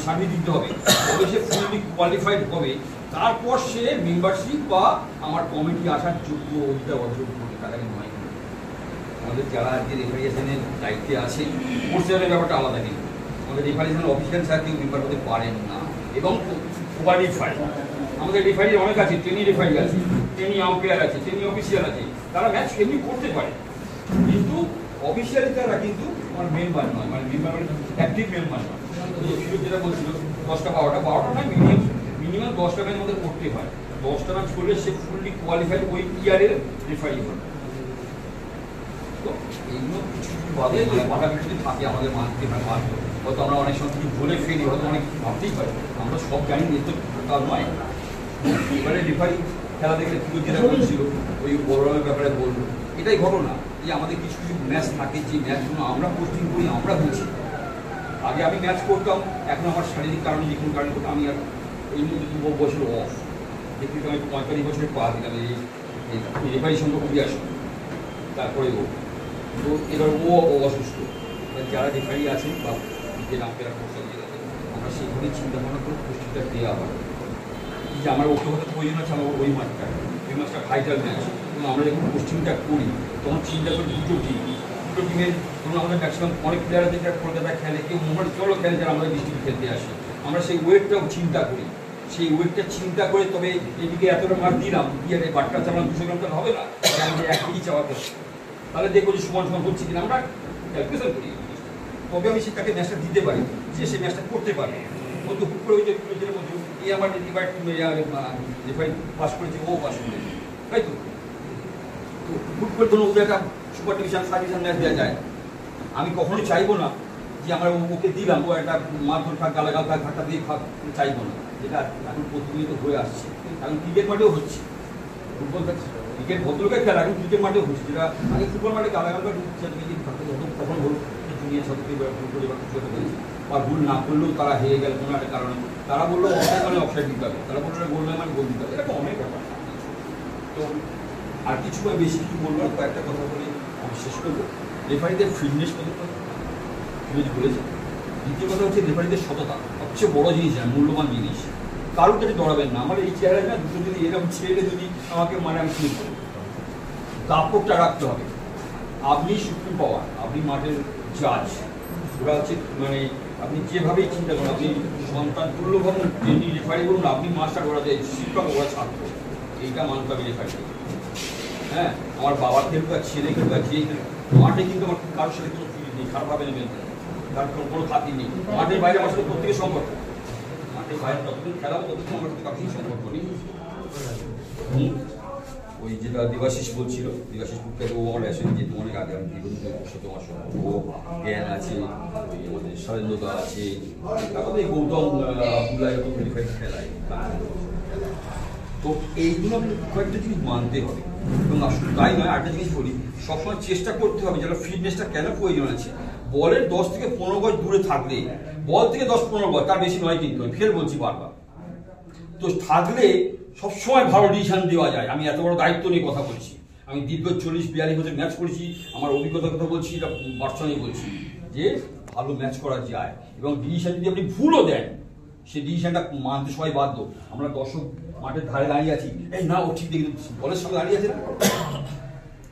সার্ভিস দিতে হবে, তবে সে ফুললি কোয়ালিফাইড হবে। তারপর সে মেম্বারশিপ বা আমার কমিটি আসার যোগ্য অধিকার অর্জন করবে, তার আগে নয়। আমাদের যারা আজকে রেফারিজেশনের দায়িত্বে আছে, কোর্সের ব্যাপারটা আলাদা, কিন্তু আমাদের রেফারিজেশনের অফিসিয়াল ছাড়া কেউ মেম্বার হতে পারেন না এবং কোয়ালিফাইড। আমাদের রেফারি অনেক আছে, ট্রেনি রেফারি আছে, ট্রেনি আম্পায়ার আছে, ট্রেনি অফিসিয়াল আছে, তারা ম্যাচ এমনি করতে পারে, কিন্তু অফিসিয়ালি তারা কিন্তু আমার মেম্বার নয়, মানে মেম্বার মানে অ্যাক্টিভ মেম্বার নয়। ফিরোজ যেটা বলছিল 10টা 12টা নয়, মিনিমাম 10টা ম্যাচ আমাদের করতে হয়। 10টা ম্যাচ করলে সে ফুললি কোয়ালিফাইড ওই ইয়ারের রেফারি হবে। তো এইগুলো কিছু কিছু বাদে বাধা বিঘ্ন থাকে আমাদের মানতে হয়, মানতে হয়তো আমরা অনেক সময় কিছু বলে ফেলি, হয়তো অনেক ভাবতেই পারি, আমরা সব জানি এত তা নয়। এবারে রেফারি খেলা দেখলে কিন্তু যেটা বলছিল ওই বড়রামের ব্যাপারে বললো, এটাই ঘটনা যে আমাদের কিছু কিছু ম্যাচ থাকে যে ম্যাচগুলো আমরা পোস্টিং করি, আমরা বুঝি। আগে আমি ম্যাচ করতাম, এখন আমার শারীরিক কারণে যে কোনো কারণে করতাম, আমি আর এই মধ্যে 2 বছর অফ দেখতে আমি 45 বছরে পা দিলাম এই রেফারি সঙ্গে খুবই আসে। তারপরে ও তো এবার ও অসুস্থ, যারা রেফারি আছেন বা যে নামকেরা পোস্টার দিয়ে আছে, আমরা সেইভাবেই চিন্তা ভাবনা করে পোস্টিংটা দেওয়া হয় যে আমার ওকে হতে প্রয়োজন আছে আমার ওই মাঠটা ভাইটাল ম্যাচ। এবং আমরা যখন পোস্টিংটা করি তখন চিন্তা করি দুটো টিমের ধরুন আমাদের ম্যাক্সিমাম অনেক প্লেয়ার আছে যারা কলকাতায় খেলে, কেউ মোহাম্মদ চলো খেলে যারা আমাদের ডিস্ট্রিক্টে খেলতে আসে, আমরা সেই ওয়েটটাও চিন্তা করি। সেই ওয়েটটা চিন্তা করে তবে এদিকে এতটা মাছ দিলাম দিয়ে বাটটা চালানো 200 গ্রাম হবে না, আমাদের 1 কেজি চাওয়াতে তাহলে দেখবো যে সমান সমান হচ্ছে কিনা আমরা ক্যালকুলেশন করি, তবে আমি সেটাকে ম্যাচটা দিতে পারি, যে সেই ম্যাচটা করতে পারে। মধ্যে হুট করে ওই যে এই আমার রেফারি পাস করেছে, ও পাস করেছে, তাই তো হুট করে ধরুন ওদের একটা সুপার ডিভিশন সার্ভিশন ম্যাচ দেওয়া যায়। আমি কখনোই চাইবো না যে আমরা ওকে দিলাম ও একটা মারধর খাক গালাগাল খাক ধাক্কা দিয়ে খাক, চাইবো না। যেটা এখন প্রতিনিয়ত হয়ে আসছে, এখন ক্রিকেট মাঠেও হচ্ছে, ফুটবল ক্রিকেট ভদ্রলোকের খেলা এখন ক্রিকেট মাঠেও হচ্ছে, যেটা আগে ফুটবল মাঠে গালাগাল বা তখন হলো জুনিয়র ছাত্রী বা ফুটবল বা কিছু একটা বলেছে, বা ভুল না করলেও তারা হেরে গেল কোনো একটা কারণে, তারা বললো অফসাইড মানে অফসাইড দিতে হবে, তারা বললো গোল নয় মানে গোল দিতে হবে, এরকম অনেক ব্যাপার। তো আর কিছু বেশি কিছু বলবো না, কয়েকটা কথা বলে আমি শেষ করবো। রেফারিদের ফিটনেস বলেছে। দ্বিতীয় কথা হচ্ছে রেফারিদের সততা, সবচেয়ে বড় জিনিস, মূল্যবান জিনিস। কারোর কাছে ডরাবেন না। আমার এই চেহারা না দুটো যদি এরকম ছেড়ে যদি আমাকে মানে আমি ফিল করি, দাপটটা রাখতে হবে। আপনি সুপ্রিম পাওয়ার, আপনি মাঠের জাজ, ওরা হচ্ছে মানে আপনি যেভাবেই চিন্তা করেন, আপনি সন্তান তুল্য ভাবুন, রেফারি বলুন, আপনি মাস্টার, ওরা যে শিক্ষক, ওরা ছাত্র, এইটা মানতে হবে রেফারি। হ্যাঁ, আমার বাবা খেলবে, ছেলে খেলবে, যে মাঠে কিন্তু আমার কারোর সাথে কোনো ফিল নেই, খারাপভাবে নেবেন, তার কোনো খাতির নেই। মাঠের বাইরে আমার সাথে প্রত্যেকের সম্পর্ক, মাঠের বাইরে যতদিন খেলাবো ততদিন আমার সাথে কারোর সম্পর্ক নেই। ওই যেটা দেবাশিস বলছিল, দেবাশিস বুকটাকে ও আমার আসেন যেহেতু অনেক আগে আমি দীর্ঘদিন সাথে আমার সম্পর্ক, ও জ্ঞান আছে, আমাদের সরেন্দ্রদা আছে, তারপরে এই গৌতম আবদুল্লাহ খেলায়। তো এইগুলো আপনি কয়েকটা জিনিস মানতে হবে। এবং আসলে তাই নয়, আরেকটা জিনিস বলি, সবসময় চেষ্টা করতে হবে যারা ফিটনেসটা কেন প্রয়োজন আছে, বলের 10 থেকে 15 গজ দূরে থাকলে, বল থেকে 10-15 গজ, তার বেশি নয় কিন্তু, ফের বলছি বারবার, তো থাকলে সবসময় ভালো ডিসিশন দেওয়া যায়। আমি এত বড় দায়িত্ব নিয়ে কথা বলছি, আমি দীর্ঘ 40-42 বছর ম্যাচ করেছি, আমার অভিজ্ঞতার কথা বলছি, এটা বার্সনে বলছি যে ভালো ম্যাচ করা যায়। এবং ডিসিশন যদি আপনি ভুলও দেন, সেই ডিসিশনটা মানতে সবাই বাধ্য। আমরা দর্শক মাঠের ধারে দাঁড়িয়ে আছি, এই না ও ঠিক দেখি বলের সঙ্গে দাঁড়িয়ে আছে না।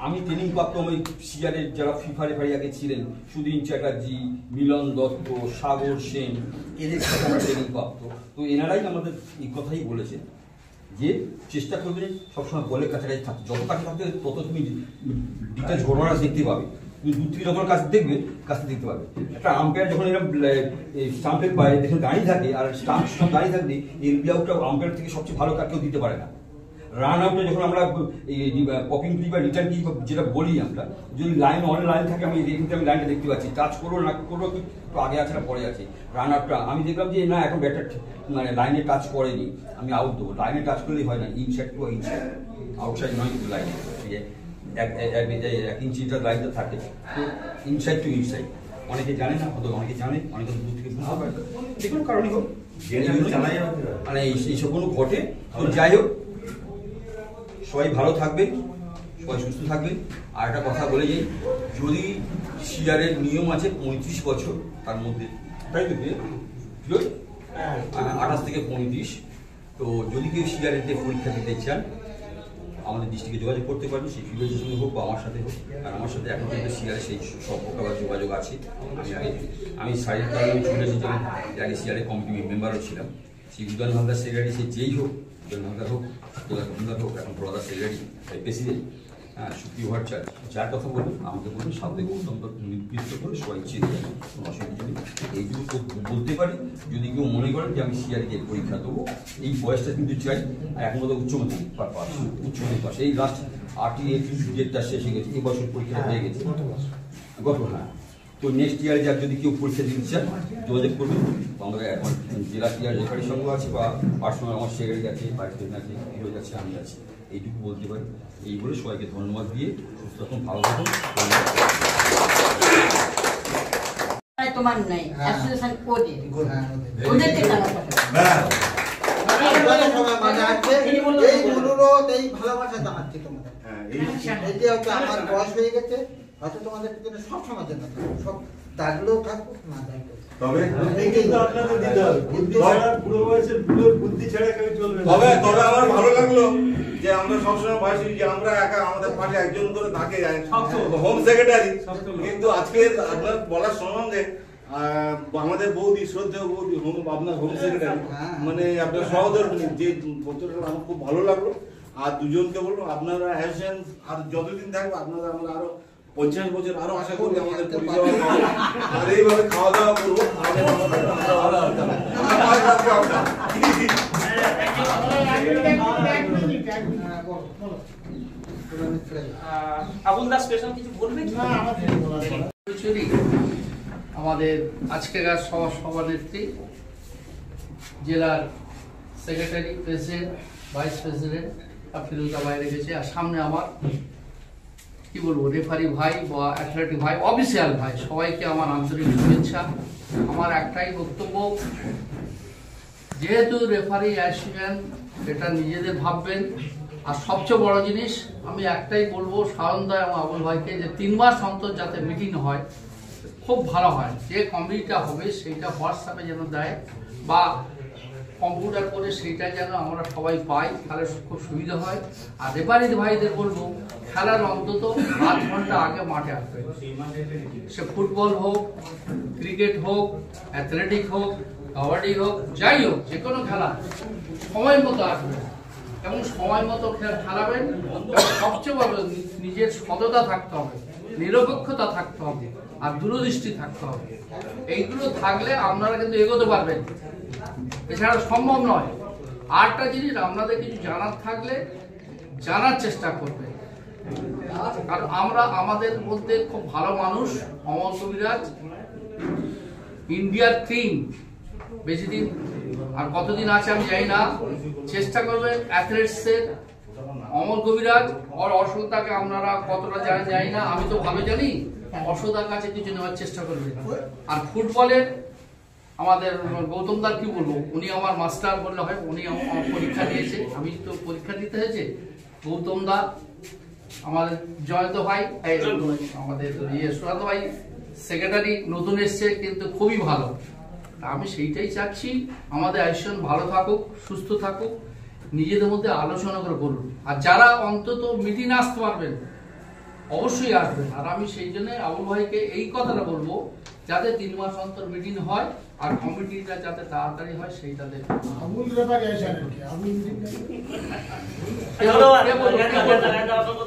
আমি ট্রেনিং প্রাপ্ত আমি সিআরের যারা ফিফা রেফারি আগে ছিলেন, সুদিন চ্যাটার্জি, মিলন দত্ত, সাগর সেন, এদের সাথে আমরা ট্রেনিং প্রাপ্ত। তো এনারাই আমাদের এই কথাই বলেছেন যে চেষ্টা করবেন সবসময় বলের কাছাকাছি থাকতে, যত কাছে থাকতে তত তুমি ডিটেলস ঘটনা দেখতে পাবে। তুমি দূর থেকে যখন কাছে দেখবে, কাছে দেখতে পাবে। একটা আম্পায়ার যখন এরকম স্টাম্পের বাইরে দেখে দাঁড়িয়ে থাকে, আর স্টাম্প দাঁড়িয়ে থাকলে এলবি আউটটা আম্পায়ার থেকে সবচেয়ে ভালো কাজ কেউ দিতে পারে না। রান আউটে যখন আমরা পপিং কি বা রিটার্ন কি যেটা বলি, আমরা যদি লাইন অনলাইন থাকে, আমি কিন্তু আমি লাইনটা দেখতে পাচ্ছি, টাচ করবো না করবো কি একটু আগে আছে না পরে আছে। রান আউটটা আমি দেখলাম যে না এখন ব্যাটার মানে লাইনে টাচ করেনি, আমি আউট দেবো। লাইনে টাচ করলেই হয় না, ইনসাইড টু ইনসাইড, আউটসাইড নয় কিন্তু লাইনে, ঠিক আছে 1 ইঞ্চিটার লাইনটা থাকে, তো ইনসাইড টু ইনসাইড। অনেকে জানে না, হয়তো অনেকে জানে, অনেকে দূর থেকে বুঝতে পারে, যে কোনো কারণই হোক মানে এইসব কোনো ঘটে। তো যাই হোক, সবাই ভালো থাকবেন, সবাই সুস্থ থাকবেন। আর একটা কথা বলে যাই, যদি সিআরের নিয়ম আছে 35 বছর, তার মধ্যে তাই তো 28 থেকে 35, তো যদি কেউ সিআরেতে পরীক্ষা দিতে চান আমাদের ডিস্ট্রিক্টে যোগাযোগ করতে পারবেন, সেই ফিউজের সঙ্গে হোক বা আমার সাথে হোক। আর আমার সাথে এখন কিন্তু সিআরে সেই সম্পর্ক বা যোগাযোগ আছে। আমি শারীরিক কারণে চলে এসেছি, আগে সিআরে কমিটি মেম্বারও ছিলাম। সেই উদয়ন হালদার সেক্রেটারি, সে যেই হোক, উদয়ন হালদার হোক, এখন ব্রদার সেক্রেটারি প্রেসিডেন্ট, সুপ্রিয় যার কথা বলবেন আমাকে বলবেন সাথে নির্দিষ্ট করে সবাই চিনে যাবে, কোনো অসুবিধা নেই। এইটুকু বলতে পারি, যদি কেউ মনে করেন যে আমি সিআরকে পরীক্ষা দেবো, এই বয়সটা কিন্তু চাই। আর এখন তো উচ্চ মাধ্যমিক পাস, এই লাস্ট 8ই এপ্রিল ডেটটা শেষ হয়ে গেছে, এই বছর পরীক্ষা হয়ে গেছে গত। হ্যাঁ, তো নেক্সট ইয়ারে যার যদি কেউ পরীক্ষা দিতে চান যোগাযোগ করবেন। আমাদের এখন জেলা ক্রীড়া রেফারি সংঘ আছে বা পার্সোনাল আমার সেক্রেটারি আছে, ভাইস প্রেসিডেন্ট আছে, ফিরোজ আছে, আমি আছি। এইটুকু বলতে পারি। এই বলে সবাইকে ধন্যবাদ দিয়ে সুস্থ থাকুন, ভালো থাকুন। তোমার নাই অ্যাসোসিয়েশন কোডে ওদেরকে জানা এই অনুরোধ, এই ভালোবাসা জানাচ্ছি তোমাদের। এইটা হচ্ছে আমার বয়স হয়ে গেছে, হয়তো তোমাদের পিছনে সব সময় জন্য সব দাগলেও থাকুক না দাগলেও, তবে আমার ভালো লাগলো যে আমরা সবসময় ভাবছি যে আমরা একা, আমাদের পাশে একজন করে থাকে হোম সেক্রেটারি, কিন্তু আজকে আপনার বলার সম্বন্ধে আমাদের বৌদি, শ্রদ্ধেয় বৌদি, আপনার হোম সেক্রেটারি, মানে আপনার সহধর্মিনী, যে বছরটা আমার খুব ভালো লাগলো। আর দুজনকে বলবো আপনারা আসেন, আর যতদিন থাকবে আপনারা আমরা আরো 50 বছর আরো আশা করি আমাদের পরিষেবা পাবো, আর এইভাবে খাওয়া দাওয়া করবো। আবুল দাস স্পেশাল কিছু বলবেন? আমাদের আজকের সভানেত্রী, জেলার সেক্রেটারি, প্রেসিডেন্ট, ভাইস প্রেসিডেন্ট ফিরোজা বাইরে গেছে, আর সামনে আমার কি বলবো রেফারি ভাই বা অ্যাথলেটিক ভাই, অফিসিয়াল ভাই, সবাইকে আমার আন্তরিক শুভেচ্ছা। আমার একটাই বক্তব্য, যেহেতু রেফারি অ্যাসোসিয়েশন এটা নিজেদের ভাববেন, আর সবচেয়ে বড় জিনিস আমি একটাই বলবো সায়নদা এবং আবুল ভাইকে, যে 3 মাস অন্তর যাতে মিটিং হয় খুব ভালো হয়। যে কমিটিটা হবে সেইটা হোয়াটসঅ্যাপে যেন দেয় বা কম্পিউটার করে সেইটা যেন আমরা সবাই পাই, তাহলে খুব সুবিধা হয়। আর রেফারি ভাইদের বলবো খেলার অন্তত আধ ঘন্টা আগে মাঠে আসবে, সে ফুটবল হোক, ক্রিকেট হোক, অ্যাথলেটিক হোক, কাবাডি হোক, যাই হোক, যে কোনো খেলা সময় মতো আসবে এবং সময় মতো খেলাবেন। সবচেয়ে বড় নিজের সততা থাকতে হবে, নিরপেক্ষতা থাকতে হবে, আর দূরদৃষ্টি থাকতে হবে। এইগুলো থাকলে আপনারা কিন্তু এগোতে পারবেন, এছাড়া সম্ভব নয়। আরেকটা জিনিস, আপনাদের কিছু জানার থাকলে জানার চেষ্টা করবেন, কারণ আমরা আমাদের মধ্যে খুব ভালো মানুষ, অমল কবিরাজ ইন্ডিয়ার কিং, বেশি দিন আর কতদিন আছে আমি জানি না, চেষ্টা করবেন অ্যাথলেটসের অমল কবিরাজ আর অশোকদাকে আপনারা কতটা জানেন জানি না, আমি তো ভালো জানি, অশোকদার কাছে কিছু নেওয়ার চেষ্টা করবেন। আর ফুটবলের আমাদের গৌতম দার কি বলবো, উনি আমার মাস্টার বললে হয়, উনি আমার পরীক্ষা দিয়েছে, আমি তো পরীক্ষা দিতে হয়েছে। গৌতম দা, আমাদের জয়ন্ত ভাই, আমাদের সুরান্ত ভাই সেক্রেটারি নতুন এসছে, কিন্তু খুবই ভালো। আমি সেইটাই চাচ্ছি, আমাদের অ্যাসোসিয়েশন ভালো থাকুক, সুস্থ থাকুক, নিজেদের মধ্যে আলোচনা করে করুন। আর যারা অন্তত মিটিং আসতে পারবেন অবশ্যই আসবেন। আর আমি সেই জন্য আবুল ভাইকে এই কথাটা বলবো, যাতে 3 মাস অন্তর মিটিং হয় আর কমিটিটা যাতে তাড়াতাড়ি হয়, সেইটা দেখুন। আবুল রেফারি আসেন কি আবুল মিটিং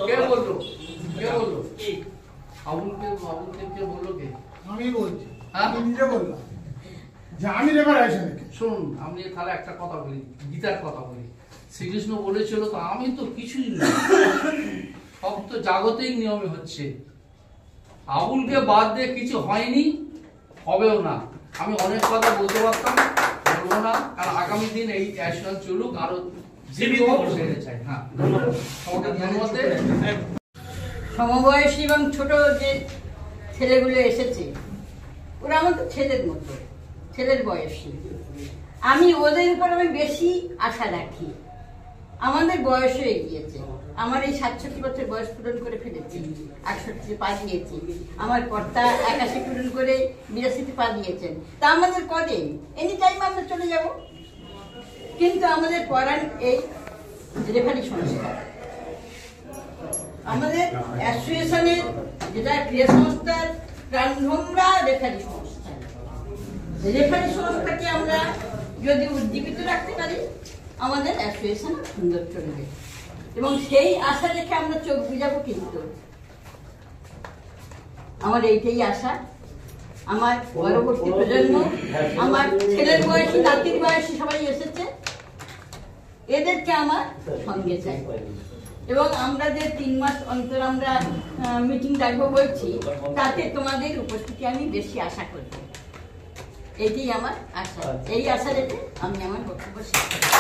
কে বললো আবুলকে কে বললো কে? আমি বলছি, আমি নিজে বললাম যে আমি রেফারি আসেন। শুনুন, আমি তাহলে একটা কথা বলি, গীতার কথা বলি। শ্রীকৃষ্ণ বলেছিল, তো আমি তো কিছুই না, সব তো জাগতিক নিয়মে হচ্ছে। আবুলকে বাদ দিয়ে কিছু হয়নি, হবেও না। আমি অনেক কথা বলতে পারতাম, বলবো না, কারণ আগামী দিন এই অ্যাকশন চলুক, আরো চাই। হ্যাঁ, সমবয়সী এবং ছোট যে ছেলেগুলো এসেছে, ওরা আমাদের ছেলের মতো, ছেলের বয়সী। আমি ওদের উপর আমি বেশি আশা রাখি। আমাদের বয়স হয়ে গিয়েছে, আমার এই 67 বছর বয়স পূরণ করে ফেলেছি, 68 পা দিয়েছি। আমার কর্তা 81 পূরণ করে 82 পা দিয়েছেন। তা আমাদের কদিন এনি টাইম আমরা চলে যাব, কিন্তু আমাদের পড়ান এই রেফারি সংস্থা, আমাদের অ্যাসোসিয়েশনের যেটা ক্রীড়া সংস্থার প্রাণভোমরা রেফারি সংস্থা। রেফারি সংস্থাকে আমরা যদি উজ্জীবিত রাখতে পারি, আমাদের অ্যাসোসিয়েশন সুন্দর চলবে। এবং সেই আশা রেখে আমরা চোখ বুঝাবো কিন্তু আমার এইটাই আশা। আমার পরবর্তী প্রজন্ম, আমার ছেলের বয়সী, নাতির বয়সী সবাই এসেছে, এদেরকে আমার সঙ্গে চাই। এবং আমরা যে 3 মাস অন্তর আমরা মিটিং ডাকবো বলছি, তাতে তোমাদের উপস্থিতি আমি বেশি আশা করব। এটাই আমার আশা। এই আশা রেখে আমি আমার বক্তব্য শেষ করছি।